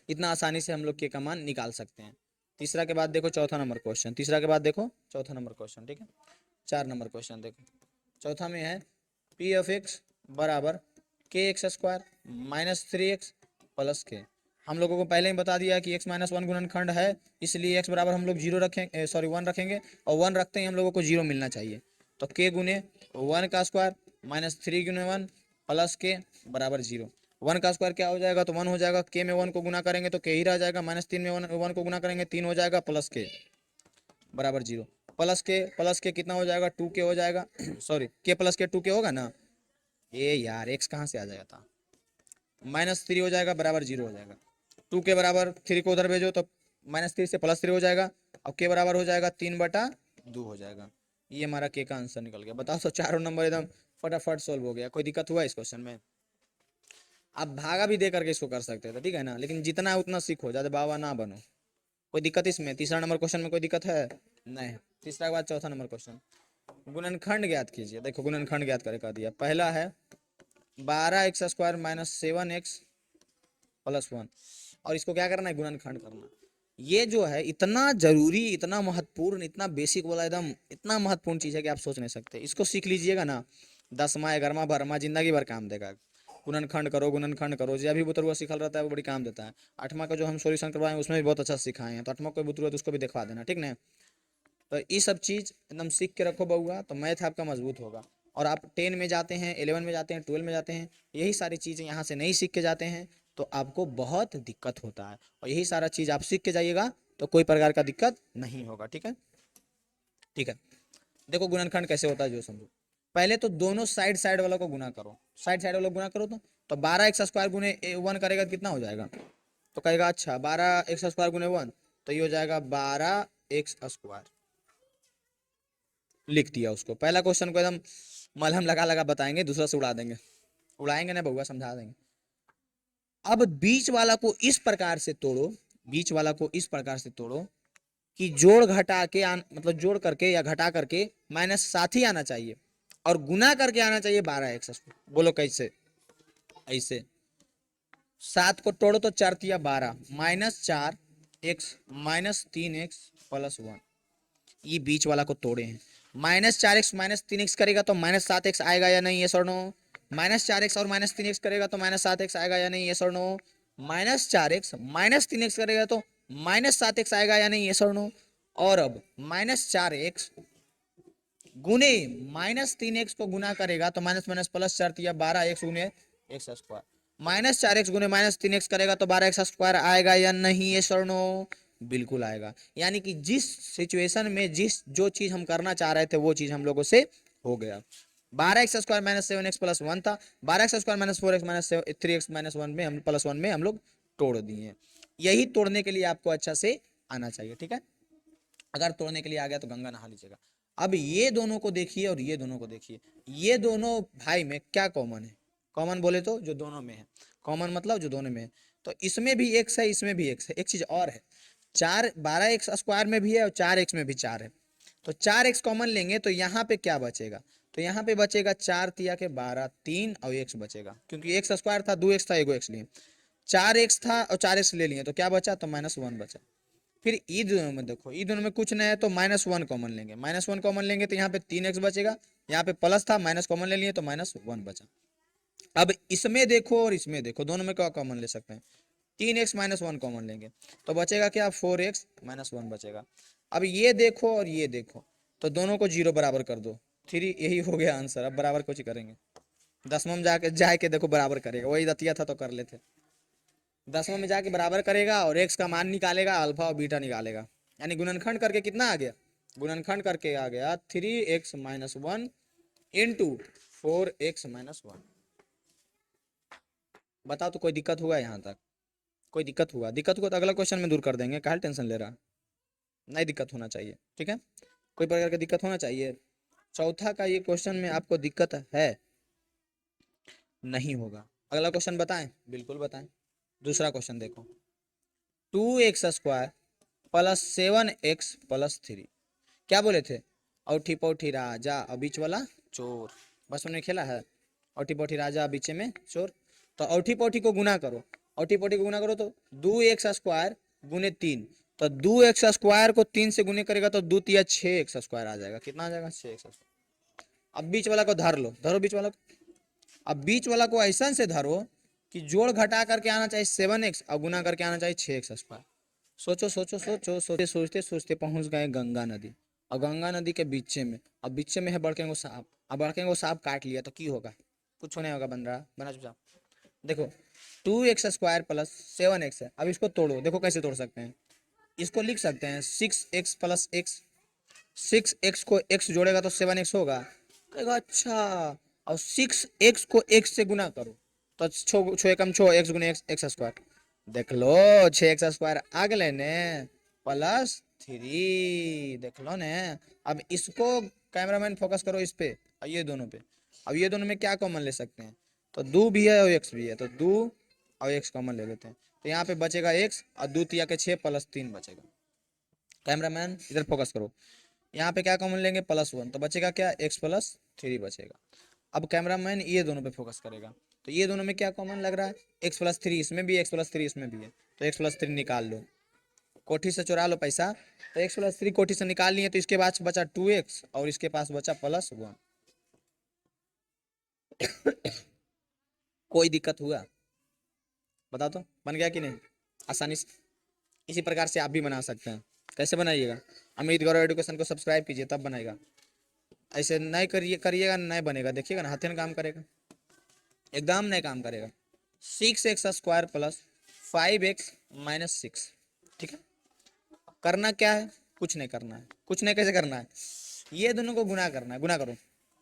इतना आसानी से हम लोग k का मान निकाल सकते हैं। तीसरा के बाद देखो चौथा नंबर क्वेश्चन, तीसरा के बाद देखो चौथा नंबर क्वेश्चन, ठीक है। 4 नंबर क्वेश्चन देखो, चौथा में है पी ऑफ एक्स बराबर k² minus 3x plus k। हम लोगों को पहले ही बता दिया कि x -1 गुणनखंड है, इसलिए x बराबर हम लोग 0 रखेंगे, सॉरी 1 रखेंगे, और 1 रखते ही हम लोगों को 0 मिलना चाहिए। तो k गुने 1 का स्क्वायर माइनस 3 गुने 1 प्लस k बराबर 0। 1 का स्क्वायर क्या हो जाएगा, तो 1 हो जाएगा, k में 1 को गुना करेंगे तो k ही रह जाएगा, -3 में 1 को गुना करेंगे 3 हो जाएगा, प्लस k बराबर 0। प्लस के कितना हो जाएगा, 2k हो जाएगा सॉरी k प्लस के 2k होगा ना, ये यार x कहाँ से आ जाएगा था, -3 हो जाएगा, बराबर 0 हो जाएगा। 2 के बराबर 3 को उधर भेजो तो -3 से +3 हो जाएगा, और k बराबर हो जाएगा 3/2 हो जाएगा। ये हमारा k का आंसर निकल गया। बताओ, तो चारों नंबर एकदम फटाफट सोल्व हो गया। कोई दिक्कत हुआ इस क्वेश्चन में? आप भागा भी दे करके इसको कर सकते थे, ठीक है ना, लेकिन जितना है उतना सीखो, ज्यादा बाबा ना बनो। कोई दिक्कत इसमें? तीसरा नंबर क्वेश्चन में कोई दिक्कत है? नहीं। तीसरा के बाद चौथा नंबर क्वेश्चन, गुणनखंड ज्ञात कीजिए। देखो गुणनखंड ज्ञात करे का दिया, पहला है 12x² माइनस 7x प्लस 1, और इसको क्या करना है, गुणनखंड करना। ये जो है इतना जरूरी, इतना महत्वपूर्ण, इतना बेसिक वाला, एकदम इतना महत्वपूर्ण चीज है कि आप सोच नहीं सकते। इसको सीख लीजिएगा ना, 10वां 11वां 12वां जिंदगी भर काम देगा। गुणनखंड करो, गुणनखंड करो, जो अभी बुतरुआ सिखल रहता है वो बड़ी काम देता है। 8वां का जो हम सॉल्यूशन करवाए उसमें भी बहुत अच्छा सिखाए हैं, तो 8वां कोई बुतरुआ तो उसको भी दिखवा देना, ठीक ना। तो ये सब चीज़ एकदम सीख के रखो बउआ, तो मैथ आपका मजबूत होगा। और आप 10 में जाते हैं, 11 में जाते हैं, 12 में जाते हैं, यही सारी चीज़ें यहाँ से नहीं सीख के जाते हैं तो आपको बहुत दिक्कत होता है। और यही सारा चीज़ आप सीख के जाइएगा तो कोई प्रकार का दिक्कत नहीं होगा, ठीक है। ठीक है, देखो गुणनखंड कैसे होता है जो समझो। पहले तो दोनों साइड साइड वालों को गुना करो, साइड साइड वालों को गुना करो, तो 12x² गुने 1 करेगा कितना हो जाएगा, तो कहेगा अच्छा 12x² गुने 1, तो ये हो जाएगा 12x²। लिख दिया उसको। पहला क्वेश्चन को एकदम मलहम लगा लगा बताएंगे, दूसरा से उड़ा देंगे, उड़ाएंगे ना बउआ, समझा देंगे। अब बीच वाला को इस प्रकार से तोड़ो, बीच वाला को इस प्रकार से तोड़ो कि जोड़ घटा के मतलब जोड़ करके या घटा करके -7 ही आना चाहिए, और गुना करके आना चाहिए 12x। बोलो कैसे? ऐसे 7 को तोड़ो तो 4 तिया 12, -4x -3x प्लस 1। ये बीच वाला को तोड़े हैं। -4x -3x करेगा तो -7x आएगा या नहीं, ये सर नो। -4x और -3x करेगा तो -7x आएगा या नहीं, ये sir no. Minus 4x minus 3x करेगा तो माइनस 7x आएगा या नहीं, ये सर नो। और अब माइनस 4x गुने माइनस 3x को गुना करेगा तो माइनस माइनस प्लस 4 12x गुने एक्स स्क्वायर, माइनस 4x गुने माइनस 3x करेगा तो 12x स्क्वायर आएगा या नहीं, ये सर नो। बिल्कुल आएगा। यानी कि जिस सिचुएशन में जिस जो चीज हम करना चाह रहे थे वो चीज हम लोगों से हो गया। 12x square minus 7x plus 1 था, 12x square minus 4x minus 3x minus 1 में हम प्लस 1 में हम लोग तोड़ दिए। यही तोड़ने के लिए आपको अच्छा से आना चाहिए, ठीक है। अगर तोड़ने के लिए आ गया तो गंगा नहा लीजिएगा। अब ये दोनों को देखिए और ये दोनों को देखिए, ये दोनों भाई में क्या कॉमन है? कॉमन बोले तो जो दोनों में है, कॉमन मतलब जो दोनों में है। तो इसमें भी एक्स है, इसमें भी एक्स है। एक चीज और है, 12x स्क्वायर में भी है और 4x में भी 4 है। तो 4x कॉमन लेंगे तो यहाँ पे क्या बचेगा? तो यहाँ पे बचेगा 4 तिया के 12, 3 और x बचेगा, क्योंकि एक्स स्क्वायर था, 2x था, एगो एक्स लिए, 4x था और 4x ले लिए तो क्या बचा? तो -1 बचा। फिर ई दोनों में देखो, ई दोनों में कुछ नहीं है तो -1 कॉमन लेंगे, -1 कॉमन लेंगे तो यहाँ पे 3x बचेगा, यहाँ पे प्लस था माइनस कॉमन ले लिए तो -1 बचा। अब इसमें देखो और इसमें देखो, दोनों में क्या कॉमन ले सकते हैं? 3x -1 कॉमन लेंगे तो बचेगा क्या? 4x -1 बचेगा। अब ये देखो और ये देखो, तो दोनों को 0 बराबर कर दो, 3, यही हो गया आंसर। अब बराबर कुछ करेंगे, दसवां में जाके देखो बराबर करेगा, वही दतिया था तो कर लेते। 10वां में जाके बराबर करेगा और x का मान निकालेगा, अल्फा और बीटा निकालेगा। यानी गुणनखंड करके कितना आ गया? गुणनखंड करके आ गया 3x - 1 इंटू 4x - 1। बताओ तो कोई दिक्कत हुआ यहाँ तक? कोई दिक्कत हुआ? दिक्कत हुआ तो अगला क्वेश्चन में दूर कर देंगे, काहे टेंशन ले रहा? नहीं दिक्कत होना चाहिए, ठीक है। कोई प्रकार की दिक्कत होना चाहिए। चौथा का ये क्वेश्चन में आपको दिक्कत है? नहीं होगा। अगला क्वेश्चन बताएं? बिल्कुल बताएं। दूसरा क्वेश्चन देखो, 2x square plus 7x plus 3। क्या बोले थे? औठी पौठी राजा और बीच वाला चोर। बचपन में खेला है, औठी पौठी राजा बीच में चोर। तो औठी पौठी को गुना करो, औठी पौठी को गुना करो तो 2x स्क्वायर गुने 3, तो 2x स्क्वायर को 3 से गुने करेगा तो 2 तिया 6x स्क्वायर आ जाएगा। कितना आ जाएगा? 6x square. अब बीच वाला को धर लो, धरो बीच वाला को। अब बीच वाला को ऐसा से धरो कि जोड़ घटा करके आना चाहिए 7x और गुना करके आना चाहिए 6x स्क्वायर। सोचो सोचो सोचो, सोचते सोचते सोचते पहुंच गए गंगा नदी, और गंगा नदी के बीचे में, अब बीचे में है बड़के को सांप, अब बड़के को सांप काट लिया तो की होगा? कुछ नहीं होगा, बन रहा बना चुपचाप। देखो 2x स्क्वायर प्लस 7x है, अब इसको तोड़ो, देखो कैसे तोड़ सकते हैं। इसको लिख सकते हैं 6x प्लस x, 6x को x जोड़ेगा तो 7x होगा। कहेगा अच्छा, और 6x को x से गुना करो तो छो एकम छो, x गुने x स्क्वायर। देख लो 6x स्क्वायर आ गए ने प्लस 3, देख लो ने। अब इसको कैमरामैन फोकस करो इस पे और ये दोनों पे। अब ये दोनों में क्या कॉमन ले सकते हैं? तो 2 भी है और x भी है, तो 2 और x कॉमन ले लेते हैं, तो यहाँ पे बचेगा x और 2 तिया के 6 प्लस 3 बचेगा। कैमरामैन इधर फोकस करो, यहाँ पे क्या कॉमन लेंगे? +1, तो बचेगा क्या? x प्लस 3 बचेगा। अब कैमरामैन ये दोनों पे फोकस करेगा, तो ये दोनों में क्या कॉमन लग रहा है? x प्लस 3 इसमें भी, x प्लस 3 इसमें भी है, तो x प्लस 3 निकाल लो, कोठी से चुरा लो पैसा। तो x प्लस 3 कोठी से निकाल लिए तो इसके पास बचा 2x और इसके पास बचा +1। कोई दिक्कत हुआ? बताओ तो, बन गया कि नहीं? आसानी से इसी प्रकार से आप भी बना सकते हैं। कैसे बनाइएगा? अमित गौरव एजुकेशन को सब्सक्राइब कीजिए तब बनेगा, ऐसे नहीं करिएगा नहीं बनेगा। देखिएगा ना, हाथ काम करेगा, एकदम नहीं काम करेगा। 6x square plus 5x minus 6, ठीक है। करना क्या है? कुछ नहीं करना है, कुछ नहीं। कैसे करना है? ये दोनों को गुना करना है, गुना करो,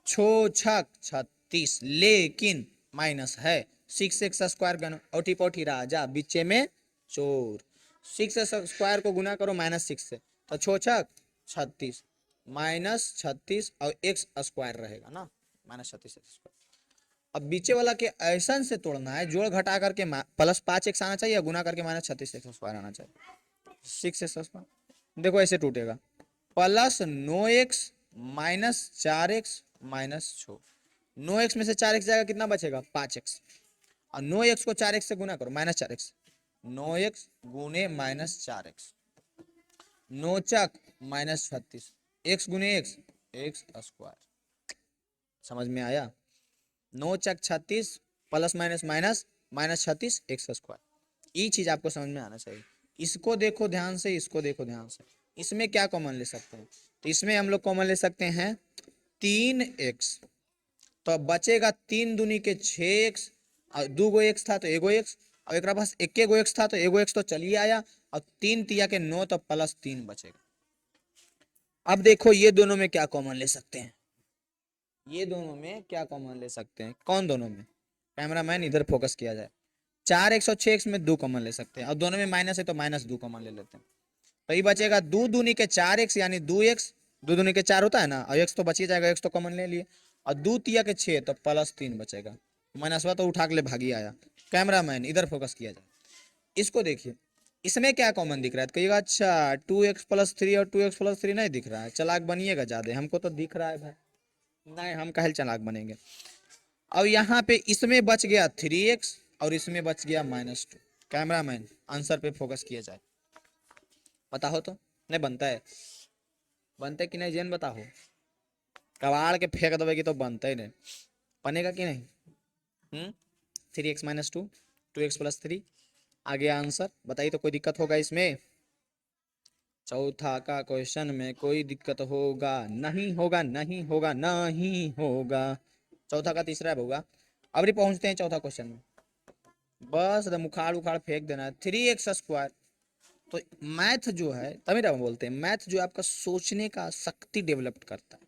छो छक 36, लेकिन माइनस है 6x स्क्वायर गन औठी पौठी राजा बीचे में चोर। 6x स्क्वायर को गुना करो -6 से, तो छो छक 36 -36 और x स्क्वायर रहेगा ना, -36 स्क्वायर। अब बीचे वाला के ऐसा से तोड़ना है, जोड़ घटा करके +5x आना चाहिए, गुना करके -36x स्क्वायर आना चाहिए। 6x स्क्वायर देखो ऐसे टूटेगा, +9x -4x -6, 9x में से 4x जाएगा, कितना बचेगा? 5x, और 9x को 4x से गुना करो, -4x, 9x गुने -4x, 9 चक -36, x गुने x स्क्वायर। समझ में आया? 9 चक 36 plus minus minus -36 x square. ये चीज आपको समझ में आना चाहिए। इसको देखो ध्यान से, इसको देखो ध्यान से, इसमें क्या कॉमन ले सकते हैं? तो इसमें हम लोग कॉमन ले सकते हैं 3x, तो अब बचेगा 3 दूनी के 6x, और 2 एक्स था तो एगो एक्स, और एक पास एक गो एक्स था तो एगो एक्स तो चलिए आया, और 3 तिया के 9 तो प्लस 3 बचेगा। अब देखो ये दोनों में क्या कॉमन ले सकते हैं, ये दोनों में क्या कॉमन ले सकते हैं? कौन दोनों में? कैमरामैन इधर फोकस किया जाए। 4x और 6x में 2 कॉमन ले सकते हैं, और दोनों में माइनस है तो माइनस 2 कॉमन ले लेते हैं। तो ये बचेगा 2 दूनी के 4x यानी 2x, 2 दूनी के 4 होता है ना, और x तो बच ही जाएगा, x तो कॉमन ले लिए, और 2 तिया के 6 तो प्लस 3 बचेगा। माइनस हुआ तो उठा के ले भागी आया। कैमरामैन इधर फोकस किया जाए, इसको देखिए, इसमें क्या कॉमन दिख रहा है? तो कहिएगा अच्छा 2x प्लस 3 और 2x प्लस 3 नहीं दिख रहा है, चालाक बनिएगा ज्यादा, हमको तो दिख रहा है भाई। नहीं, हम काहे चालाक बनेंगे। अब यहाँ पे इसमें बच गया 3x और इसमें बच गया -2। कैमरामैन आंसर पे फोकस किया जाए, पता हो तो नहीं बनता है, बनता है कि नहीं जेन बताओ, कबाड़ के फेंक दोगे कि तो बनता ही नहीं, बनेगा कि नहीं? 3x -2, 2x प्लस 3 आ गया आंसर। बताइए तो कोई दिक्कत होगा इसमें? चौथा का क्वेश्चन में कोई दिक्कत होगा? नहीं होगा, नहीं होगा, नहीं होगा। चौथा का तीसरा होगा। अब भी पहुंचते हैं चौथा क्वेश्चन में, बस एकदम उखाड़ उखाड़ फेंक देना है। 3x²। तो मैथ जो है, तभी ना बोलते हैं मैथ जो आपका सोचने का शक्ति डेवलप करता है।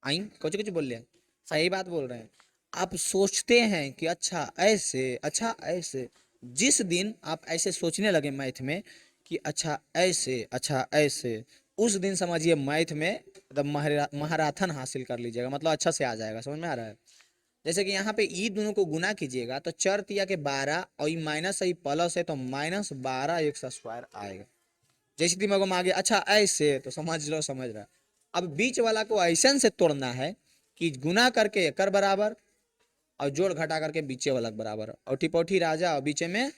आई कुछ कुछ बोल रहे, सही बात बोल रहे हैं। आप सोचते हैं कि अच्छा ऐसे, अच्छा ऐसे, जिस दिन आप ऐसे सोचने लगे मैथ में कि अच्छा ऐसे, अच्छा ऐसे, उस दिन समझिए मैथ में एकदम महाराथन हासिल कर लीजिएगा, मतलब अच्छा से आ जाएगा। समझ में आ रहा है? जैसे कि यहाँ पे ई दोनों को गुना कीजिएगा तो 4 तिया के 12 और ये माइनस है प्लस है तो -12x² आएगा। जैसे दिमाग में आ गया अच्छा ऐसे, तो समझ लो, समझ रहा। अब बीच वाला को ऐसे से तोड़ना है कि गुना करके कर बराबर और जोड़ घटा करके बीचे वाला बराबर, और टिपोठी राजा और बीचे में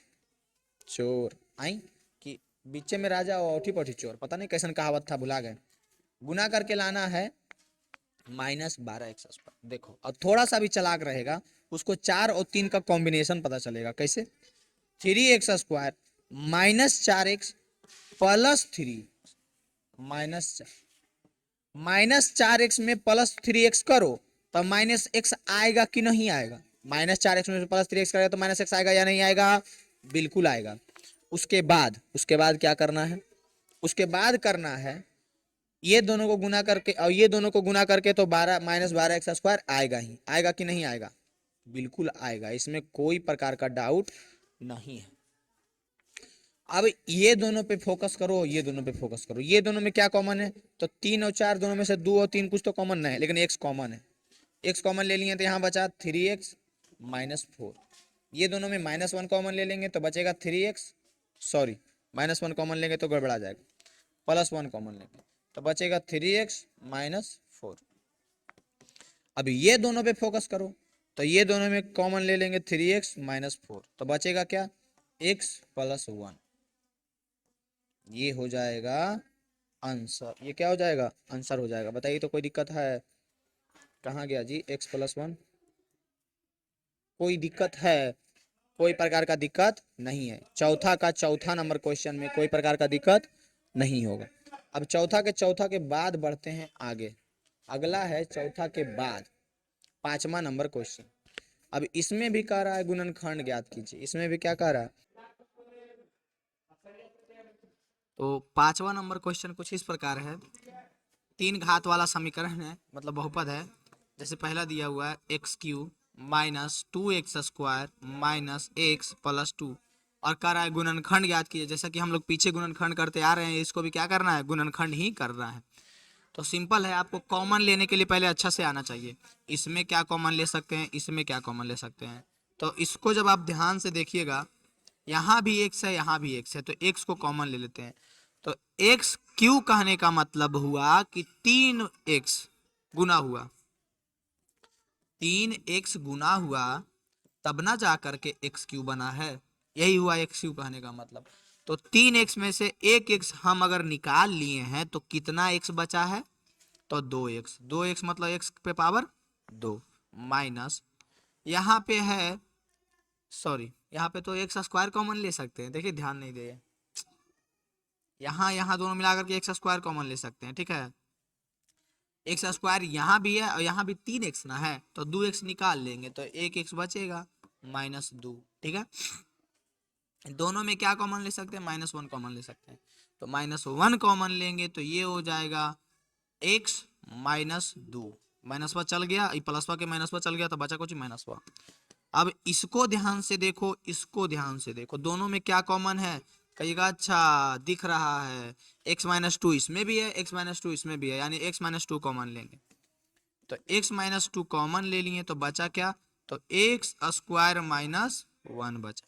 चोर। आई कि बीचे में राजा और टिपोठी चोर, पता नहीं कैसन कहावत था, भुला गए। गुना करके लाना है -12x²। देखो और थोड़ा सा भी चालाक रहेगा उसको 4 और 3 का कॉम्बिनेशन पता चलेगा। कैसे? 3x² -4x प्लस 3 -4x में प्लस 3x करो तो -x आएगा कि नहीं आएगा? -4x में प्लस 3x करेगा तो -x आएगा या नहीं आएगा? बिल्कुल आएगा। उसके बाद क्या करना है? उसके बाद करना है ये दोनों को गुना करके, और ये दोनों को गुना करके तो 12 -12x² आएगा ही आएगा कि नहीं आएगा? बिल्कुल आएगा, इसमें कोई प्रकार का डाउट नहीं है। अब ये दोनों पे फोकस करो, ये दोनों पे फोकस करो। ये दोनों में क्या कॉमन है? तो 3 और 4 दोनों में से 2 और 3 कुछ तो कॉमन नहीं है, लेकिन x कॉमन है। x कॉमन ले लिए तो यहाँ बचा 3x -4। ये दोनों में -1 कॉमन ले लेंगे तो बचेगा 3x, सॉरी -1 कॉमन लेंगे तो गड़बड़ा जाएगा, +1 कॉमन लेंगे तो बचेगा 3x -4। अब ये दोनों पे फोकस करो, तो ये दोनों में कॉमन ले लेंगे 3x -4 तो बचेगा क्या? x + 1। ये हो जाएगा आंसर। ये क्या हो जाएगा? आंसर हो जाएगा। बताइए तो कोई दिक्कत है? कहाँ गया जी x + 1? कोई दिक्कत है? कोई प्रकार का दिक्कत नहीं है। चौथा का चौथा नंबर क्वेश्चन में कोई प्रकार का दिक्कत नहीं होगा। अब चौथा के बाद बढ़ते हैं आगे। अगला है चौथा के बाद 5वां नंबर क्वेश्चन। अब इसमें भी कह रहा है गुणनखंड ज्ञात कीजिए। इसमें भी क्या कह रहा है? तो 5वां नंबर क्वेश्चन कुछ इस प्रकार है। 3 घात वाला समीकरण है, मतलब बहुपद है। जैसे पहला दिया हुआ है x³ -2x² -x + 2, और कह रहा है गुणनखंड ज्ञात कीजिए। जैसा कि हम लोग पीछे गुणनखंड करते आ रहे हैं, इसको भी क्या करना है? गुणनखंड ही करना है। तो सिंपल है, आपको कॉमन लेने के लिए पहले अच्छा से आना चाहिए। इसमें क्या कॉमन ले सकते हैं, इसमें क्या कॉमन ले सकते हैं। तो इसको जब आप ध्यान से देखिएगा, यहाँ भी x है, यहाँ भी x है, तो x को कॉमन ले लेते हैं। तो x³ कहने का मतलब हुआ कि 3x गुना हुआ, 3x गुना हुआ, तब ना जा करके x³ बना है। यही हुआ x³ कहने का मतलब। तो 3x में से 1x हम अगर निकाल लिए हैं तो कितना x बचा है? तो 2x। 2x मतलब x पे पावर 2 माइनस, यहाँ पे है, सॉरी यहाँ पे तो एक्स स्क्वायर कॉमन ले सकते हैं, देखिए ध्यान नहीं दे, यहाँ दोनों मिलाकर के एक्स स्क्वायर कॉमन ले सकते हैं, ठीक है। एक्स स्क्वायर यहाँ भी है और यहाँ भी 3x ना है, तो 2x निकाल लेंगे तो 1x बचेगा -2, ठीक है। दोनों में क्या कॉमन ले सकते हैं, -1 कॉमन ले सकते हैं, तो -1 कॉमन लेंगे तो ये हो जाएगा x -2, -1 चल गया, प्लसवा के -1 चल गया तो बचा कुछ -1। अब इसको ध्यान से देखो, इसको ध्यान से देखो, दोनों में क्या कॉमन है, कहिएगा अच्छा दिख रहा है, x -2 इसमें भी है, x -2 इसमें भी है, यानी x -2 कॉमन लेंगे, तो x -2 कॉमन ले लिए तो बचा क्या, तो x स्क्वायर -1 बचा।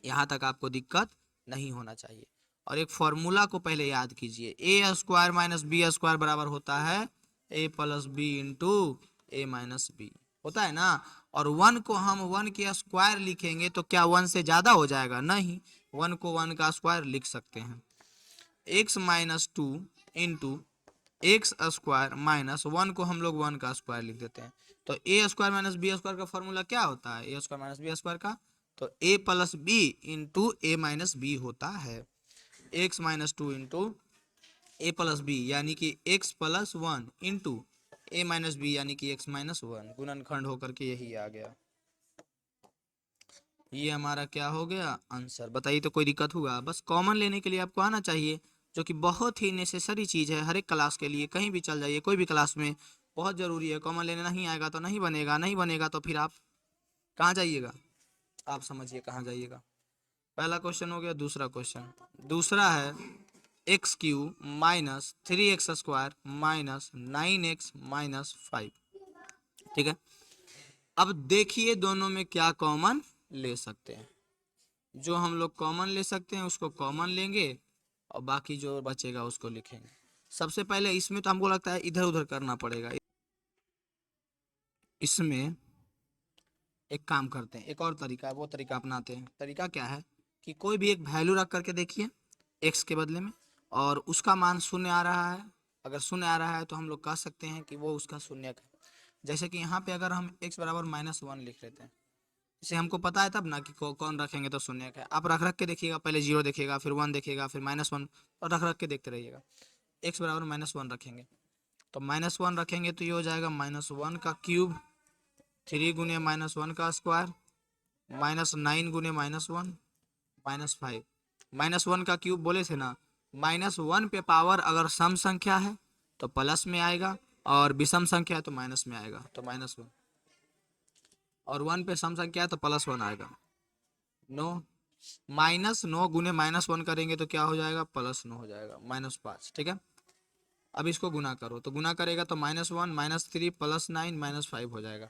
यहाँ तक आपको दिक्कत नहीं होना चाहिए। और एक फॉर्मूला को पहले याद कीजिए, a square minus b square बराबर होता है a plus b into a minus b, होता है ना। और 1 को हम 1 के स्क्वायर लिखेंगे तो क्या 1 से ज्यादा हो जाएगा, नहीं, 1 को 1 का स्क्वायर लिख सकते हैं, x -2 into x square minus 1 को हम लोग 1 का स्क्वायर लिख देते हैं, तो a square minus b square का फॉर्मूला क्या होता है, a square minus b square का, तो a plus b into a minus b होता है, x -2 into a plus b यानी कि x plus 1 into a minus b यानी कि x -1, गुणनखंड होकर के यही आ गया। ये हमारा क्या हो गया आंसर, बताइए तो कोई दिक्कत हुआ, बस कॉमन लेने के लिए आपको आना चाहिए, जो कि बहुत ही नेसेसरी चीज़ है हर एक क्लास के लिए, कहीं भी चल जाइए कोई भी क्लास में बहुत ज़रूरी है, कॉमन लेने नहीं आएगा तो नहीं बनेगा, नहीं बनेगा तो फिर आप कहाँ जाइएगा, आप समझिए कहाँ जाइएगा। पहला क्वेश्चन हो गया। दूसरा क्वेश्चन, दूसरा है x³ minus 3x square minus 9x minus 5, ठीक है। अब देखिए दोनों में क्या कॉमन ले सकते हैं, जो हम लोग कॉमन ले सकते हैं उसको कॉमन लेंगे और बाकी जो बचेगा उसको लिखेंगे। सबसे पहले इसमें तो हमको लगता है इधर उधर करना पड़ेगा, इसमें एक काम करते हैं, एक और तरीका है, वो तरीका अपनाते हैं। तरीका क्या है कि कोई भी एक वैल्यू रख करके देखिए x के बदले में, और उसका मान शून्य आ रहा है, अगर शून्य आ रहा है तो हम लोग कह सकते हैं कि वो उसका शून्यक है। जैसे कि यहाँ पे अगर हम x बराबर -1 लिख लेते हैं, इसे हमको पता है तब ना कि कौन रखेंगे तो शून्यक है। आप रख के देखिएगा, पहले 0 देखिएगा, फिर 1 देखिएगा, फिर -1, और रख के देखते रहिएगा। x बराबर -1 रखेंगे तो -1 रखेंगे तो ये हो जाएगा -1 का क्यूब, 3 गुने -1 का स्क्वायर, -9 गुने -1 -5, -1 का क्यूब बोले थे ना, -1 पे पावर अगर सम संख्या है तो प्लस में आएगा, और विषम संख्या है तो माइनस में आएगा, तो -1, और 1 पे सम संख्या है तो +1 आएगा। 9 -9 गुने -1 करेंगे तो क्या हो जाएगा, +9 हो जाएगा, -5, ठीक है। अब इसको गुना करो तो गुना करेगा तो -1 -3 +9 -5 हो जाएगा।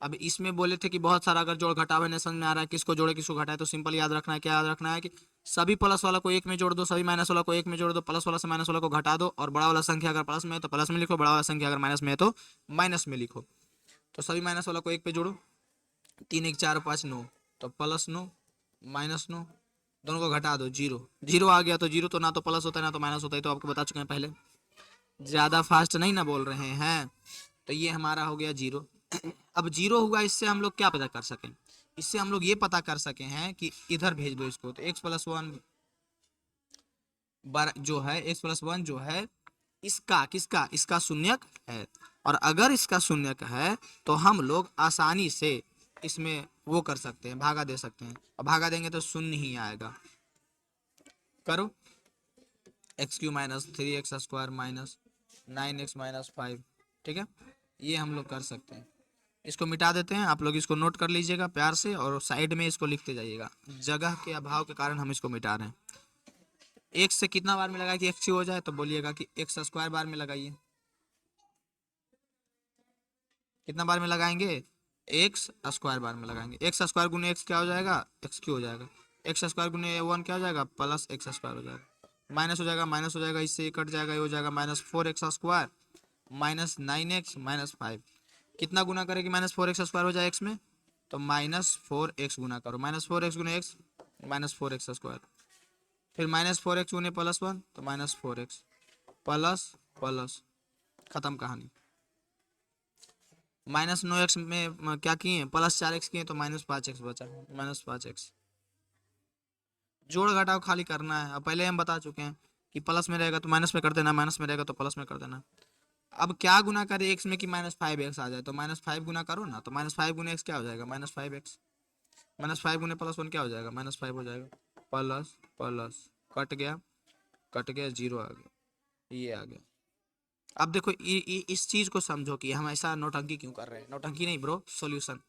अब इसमें बोले थे कि बहुत सारा अगर जोड़ घटाव नहीं समझ में आ रहा है, किसको जोड़े किसको घटाए, तो सिंपल याद रखना है, क्या याद रखना है कि सभी प्लस वाला को एक में जोड़ दो, सभी माइनस वाला को एक में जोड़ दो, प्लस वाला से माइनस वाला को घटा दो, और बड़ा वाला संख्या अगर प्लस में है तो प्लस में लिखो, बड़ा वाला संख्या अगर माइनस में है तो माइनस में लिखो। तो सभी माइनस वाला को एक पे जोड़ो, 3 1 4 5 9, तो +9 -9, दोनों को घटा दो, 0 0 आ गया, तो 0 तो ना तो प्लस होता है ना तो माइनस होता है, तो आपको बता चुके हैं पहले, ज़्यादा फास्ट नहीं ना बोल रहे हैं। तो ये हमारा हो गया 0। अब 0 हुआ, इससे हम लोग क्या पता कर सकें, इससे हम लोग ये पता कर सके हैं कि इधर भेज दो इसको, तो x+1 जो है, x+1 जो है इसका किसका, इसका शून्यक है, और अगर इसका शून्यक है तो हम लोग आसानी से इसमें वो कर सकते हैं, भागा दे सकते हैं, और भागा देंगे तो शून्य ही आएगा। करो, x³ minus 3x square minus 9x minus 5, ठीक है, ये हम लोग कर सकते हैं। इसको मिटा देते हैं, आप लोग इसको नोट कर लीजिएगा प्यार से, और साइड में इसको लिखते जाइएगा, जगह के अभाव के कारण हम इसको मिटा रहे हैं। x से कितना बार में लगाए कि x³ हो जाए, तो बोलिएगा कि x स्क्वायर बार में लगाइए, कितना बार में लगाएंगे, x स्क्वायर बार में लगाएंगे, x स्क्वायर गुने x क्या हो जाएगा, x³ हो जाएगा, x स्क्वायर गुने 1 क्या हो जाएगा, प्लस x स्क्वायर हो जाएगा, माइनस हो जाएगा, माइनस हो जाएगा, इससे कट जाएगा, ये हो जाएगा -4x square minus 9x minus 5, कितना गुना करें कि -4x स्क्वायर हो जाए x में, तो -4x गुना करो, -4x गुने x -4x स्क्वायर, फिर -4x गुने +1 तो -4x प्लस प्लस, खत्म कहानी। माइनस 9x में क्या किए, प्लस 4x किए तो माइनस 5x बचा, माइनस 5x। जोड़ घटाव खाली करना है। अब पहले हम बता चुके हैं कि प्लस में रहेगा तो माइनस में कर देना, माइनस में रहेगा तो प्लस में कर देना। अब क्या गुना करे एक्स में कि माइनस 5x आ जाए, तो माइनस 5 गुना करो ना, तो माइनस 5 गुना एक्स क्या हो जाएगा, माइनस 5x। माइनस 5 गुने प्लस 1 क्या हो जाएगा, माइनस 5 हो जाएगा। प्लस प्लस कट गया, कट गया, जीरो आ गया, ये आ गया। अब देखो इस चीज को समझो कि हम ऐसा नौटंकी क्यों कर रहे हैं। नौटंकी नहीं ब्रो, सॉल्यूशन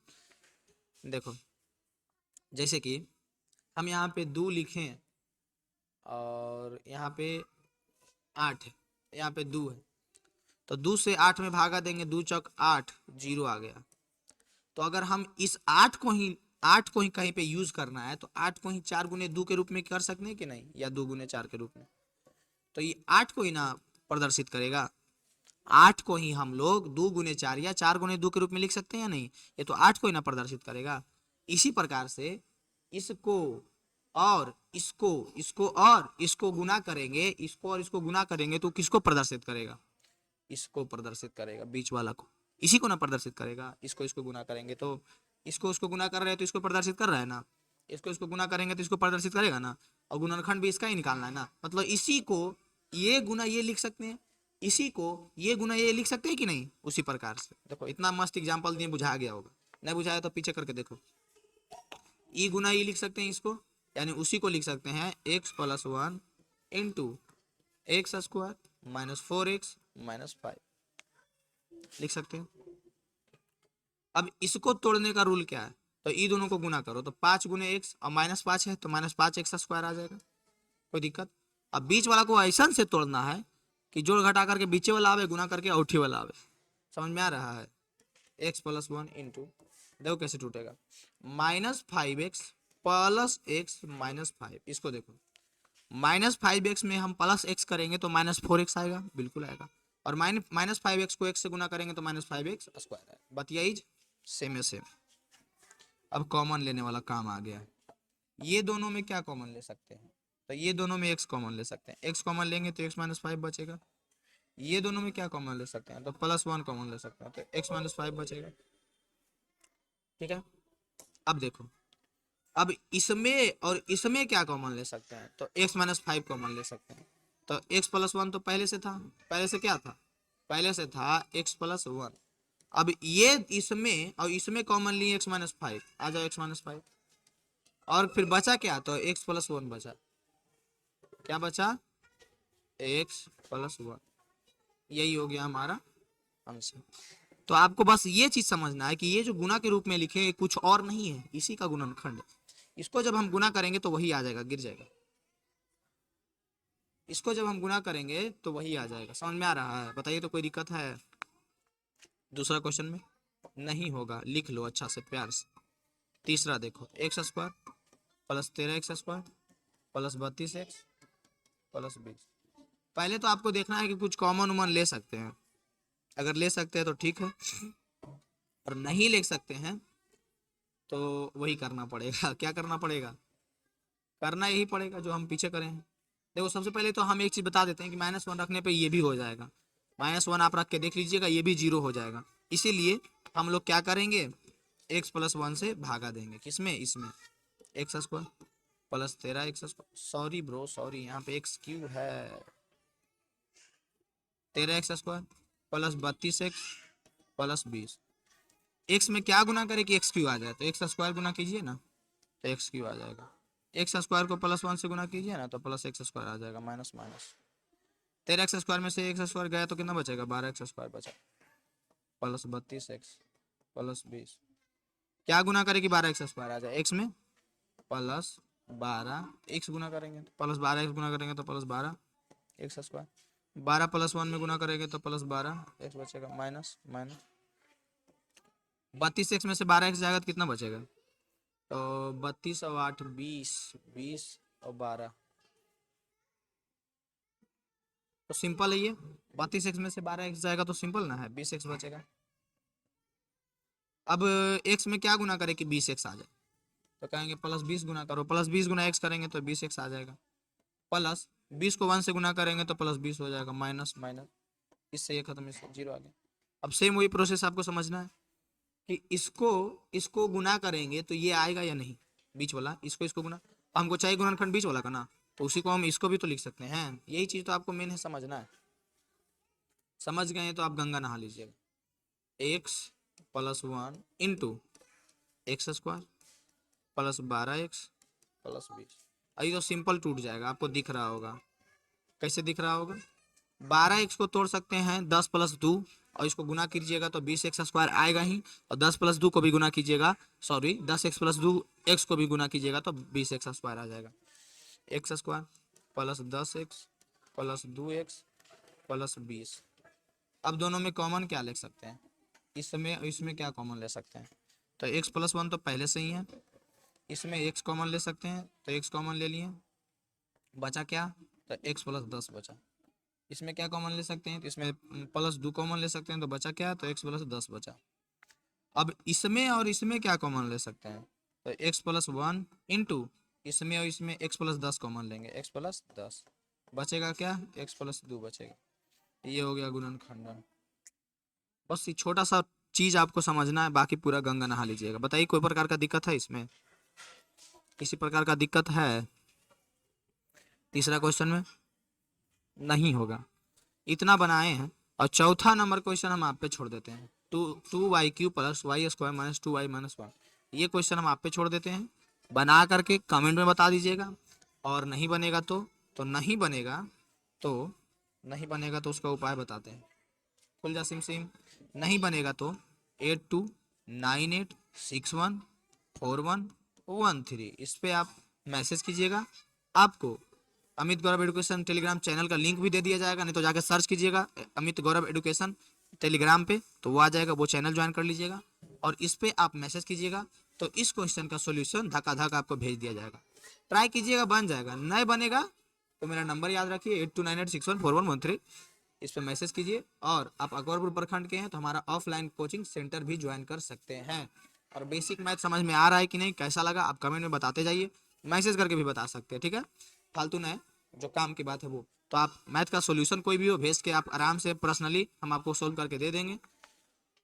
देखो। जैसे कि हम यहाँ पे 2 लिखें और यहाँ पे 8 है, यहाँ पे 2 है, तो 2 से 8 में भागा देंगे, 2 चौक 8, जीरो आ गया। तो अगर हम इस 8 को ही कहीं पे यूज करना है तो 8 को ही 4 गुने 2 के रूप में कर सकते हैं कि नहीं, या 2 गुने 4 के रूप में। तो ये 8 को ही ना प्रदर्शित करेगा। 8 को ही हम लोग 2 गुने 4 या 4 गुने 2 के रूप में लिख सकते हैं या नहीं, ये तो 8 को ही ना प्रदर्शित करेगा। इसी प्रकार से इसको और इसको गुना करेंगे, इसको और इसको गुना करेंगे तो किसको प्रदर्शित करेगा, इसको प्रदर्शित करेगा, बीच वाला को, इसी को ना प्रदर्शित करेगा। इसको इसको गुना करेंगे तो इसको उसको गुना कर रहे हैं तो इसको प्रदर्शित कर रहा है ना, इसको इसको गुना करेंगे तो इसको प्रदर्शित करेगा ना, और गुणनखंड भी इसका ही निकालना है ना। मतलब इसी को ये गुना ये लिख सकते हैं, इसी को ये गुना ये लिख सकते हैं कि नहीं। उसी प्रकार से देखो, इतना मस्त एग्जाम्पल दिए, बुझा गया होगा। नहीं बुझाया तो पीछे करके देखो। ई गुना ई लिख सकते हैं इसको, यानी उसी को लिख सकते हैं x plus 1 into x square minus 4x minus 5 लिख सकते हैं। अब इसको तोड़ने का रूल क्या है, तो ई दोनों को गुना करो तो 5 गुने एक्स और माइनस 5 है तो माइनस 5x स्क्वायर आ जाएगा, कोई दिक्कत। अब बीच वाला को ऐसा से तोड़ना है कि जोड़ घटा करके बीचे वाला आवे, गुना करके औठी वाला आवे। समझ में आ रहा है। x प्लस 1 इंटू, देखो कैसे टूटेगा, minus 5x plus x minus 5। इसको देखो, माइनस 5x में हम प्लस x करेंगे तो माइनस 4x आएगा, बिल्कुल आएगा। और माइनस 5x को x से गुना करेंगे तो माइनस 5x स्क्वायर आएगा। बात यही सेम है सेम। अब कॉमन लेने वाला काम आ गया है। ये दोनों में क्या कॉमन ले सकते हैं, तो ये दोनों में x कॉमन ले सकते हैं। x कॉमन लेंगे तो x माइनस 5 बचेगा। ये दोनों में क्या कॉमन ले सकते हैं, तो प्लस 1 कॉमन ले सकते हैं, तो x माइनस 5 बचेगा। ठीक है। अब देखो, अब इसमें और इसमें क्या कॉमन ले सकते हैं, तो x माइनस 5 कॉमन ले सकते हैं। तो x प्लस 1 तो पहले से था, पहले से क्या था, पहले से था x प्लस 1। अब ये इसमें और इसमें कॉमन लिए x माइनस 5, आ जाओ x माइनस 5। और फिर बचा क्या, तो x प्लस 1 बचा। क्या बचा, x प्लस 1। यही हो गया हमारा आंसर। तो आपको बस ये चीज समझना है कि ये जो गुना के रूप में लिखे कुछ और नहीं है, इसी का गुणनखंड है। इसको जब हम गुना करेंगे तो वही आ जाएगा, गिर जाएगा। इसको जब हम गुना करेंगे तो वही आ जाएगा। समझ में आ रहा है, बताइए तो कोई दिक्कत है दूसरा क्वेश्चन में? नहीं होगा, लिख लो अच्छा से प्यार से। तीसरा देखो, x square plus 13x square plus 32x plus 20। पहले तो आपको देखना है कि कुछ कॉमन उमन ले सकते हैं। अगर ले सकते हैं तो ठीक है, और नहीं ले सकते हैं तो वही करना पड़ेगा। क्या करना पड़ेगा, करना यही पड़ेगा जो हम पीछे करें हैं। देखो सबसे पहले तो हम एक चीज बता देते हैं कि -1 रखने पे ये भी हो जाएगा। -1 आप रख के देख लीजिएगा, ये भी 0 हो जाएगा। इसीलिए हम लोग क्या करेंगे, x प्लस 1 से भागा देंगे, किसमें, इसमें x square plus 13x square. Sorry bro sorry, यहाँ पे x क्यू है। 13x square plus 32x plus 20। X में क्या गुना करे कि एक्स क्यू आ जाए, तो एक्स स्क्वायर गुना कीजिए ना तो एक्स क्यू आ जाएगा। एक्स स्क्वायर को प्लस 1 से गुना कीजिए ना तो प्लस एक्स स्क्वायर आ जाएगा, माइनस माइनस। 13x स्क्वायर में से एक्स स्क्वायर गया तो कितना बचेगा, 12x स्क्वायर बचा, प्लस 32x प्लस 20। क्या गुना करे कि 12x स्क्वायर आ जाए, एक्स में प्लस 12 एक्स गुना करेंगे तो प्लस 12x गुना करेंगे तो प्लस 12 एक्स स्क्वायर। 12 प्लस 1 में गुना करेंगे तो प्लस 12 एक्स बचेगा, माइनस माइनस। 32x में से 12x जाएगा तो कितना बचेगा, तो 32 और 8 20, 20 और 12, तो सिंपल है ये। 32x में से 12x जाएगा तो सिंपल ना है, 20x बचेगा। अब x में क्या गुना करे कि 20x आ जाए, तो कहेंगे प्लस 20 गुना करो, प्लस 20 गुना x करेंगे तो 20x आ जाएगा। प्लस 20 को 1 से गुना करेंगे तो प्लस 20 हो जाएगा, माइनस माइनस, इससे ये खत्म, इससे 0 आ गया। अब सेम वही प्रोसेस आपको समझना है। कि इसको इसको गुना करेंगे तो ये आएगा या नहीं, बीच वाला, इसको गुना, हमको चाहिए गुणनखंड बीच वाला का ना, तो उसी को हम इसको भी तो लिख सकते हैं। यही चीज तो आपको मेन है समझना है। समझ गए हैं तो आप गंगा नहा लीजिएगा। X plus 1 into x square plus 12x plus 20। अभी तो सिंपल टूट जाएगा, आपको दिख रहा होगा। कैसे दिख रहा होगा? 12x को तोड़ सकते हैं 10 प्लस 2 और इसको गुना कीजिएगा तो 20x स्क्वायर आएगा ही, और 10 प्लस 2 को भी गुना कीजिएगा, सॉरी 10x प्लस 2 x को भी गुना कीजिएगा तो 20x स्क्वायर आ जाएगा। X square plus 10x plus 2x plus 20। अब दोनों में कॉमन क्या ले सकते हैं? इसमें क्या कॉमन ले सकते हैं? तो x प्लस 1 तो पहले से ही है, इसमें x कॉमन ले सकते हैं तो x कॉमन ले लिए, बचा क्या? तो x प्लस 10 बचा। इसमें क्या कॉमन ले सकते हैं? तो इसमें प्लस 2 कॉमन ले सकते हैं तो बचा क्या? तो x प्लस 10 बचा। अब इसमें और इसमें क्या कॉमन ले सकते हैं? तो x प्लस 1 इंटू इसमें और इसमें x प्लस 10 कॉमन लेंगे, x प्लस 10 बचेगा क्या? x प्लस 2 बचेगा। ये हो गया गुणनखंडन। बस ये छोटा सा चीज आपको समझना है, बाकी पूरा गंगा नहा लीजिएगा। बताइए कोई प्रकार का दिक्कत है इसमें? किसी प्रकार का दिक्कत है? तीसरा क्वेश्चन में नहीं होगा, इतना बनाए हैं। और चौथा नंबर क्वेश्चन हम आप पे छोड़ देते हैं, 2y³ plus y square minus 2y minus 1। ये क्वेश्चन हम आप पे छोड़ देते हैं, बना करके कमेंट में बता दीजिएगा। और नहीं बनेगा तो नहीं बनेगा तो उसका उपाय बताते हैं। खुल जा सिम सिम। नहीं बनेगा तो 8298614113 इस पे आप मैसेज कीजिएगा। आपको अमित गौरव एजुकेशन टेलीग्राम चैनल का लिंक भी दे दिया जाएगा, नहीं तो जाकर सर्च कीजिएगा अमित गौरव एजुकेशन टेलीग्राम पे, तो वो आ जाएगा, वो चैनल ज्वाइन कर लीजिएगा और इस पे आप मैसेज कीजिएगा तो इस क्वेश्चन का सॉल्यूशन धक्का आपको भेज दिया जाएगा। ट्राई कीजिएगा, बन जाएगा। नहीं बनेगा तो मेरा नंबर याद रखिए 8298614113, इस पर मैसेज कीजिए। और आप अकबरपुर प्रखंड के हैं तो हमारा ऑफलाइन कोचिंग सेंटर भी ज्वाइन कर सकते हैं। और बेसिक मैथ समझ में आ रहा है कि नहीं, कैसा लगा, आप कमेंट में बताते जाइए, मैसेज करके भी बता सकते हैं, ठीक है। फालतू नहीं, जो काम की बात है वो तो आप मैथ का सॉल्यूशन कोई भी हो भेज के आप आराम से पर्सनली हम आपको सोल्व करके दे देंगे।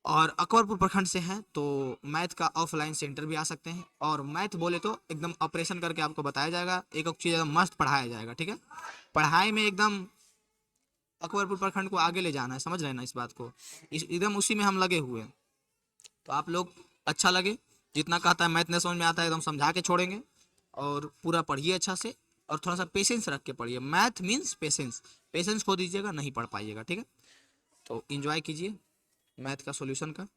और अकबरपुर प्रखंड से हैं तो मैथ का ऑफलाइन सेंटर भी आ सकते हैं, और मैथ बोले तो एकदम ऑपरेशन करके आपको बताया जाएगा, एक चीज़ एकदम मस्त पढ़ाया जाएगा, ठीक है। पढ़ाई में एकदम अकबरपुर प्रखंड को आगे ले जाना है, समझ रहे हैं ना इस बात को, एकदम उसी में हम लगे हुए हैं। तो आप लोग अच्छा लगे, जितना कहता है मैथ नहीं समझ में आता है एकदम समझा के छोड़ेंगे, और पूरा पढ़िए अच्छा से, और थोड़ा सा पेशेंस रख के पढ़िए। मैथ मीन्स पेशेंस, पेशेंस खो दीजिएगा नहीं पढ़ पाइएगा, ठीक है। तो एंजॉय कीजिए मैथ का सॉल्यूशन का।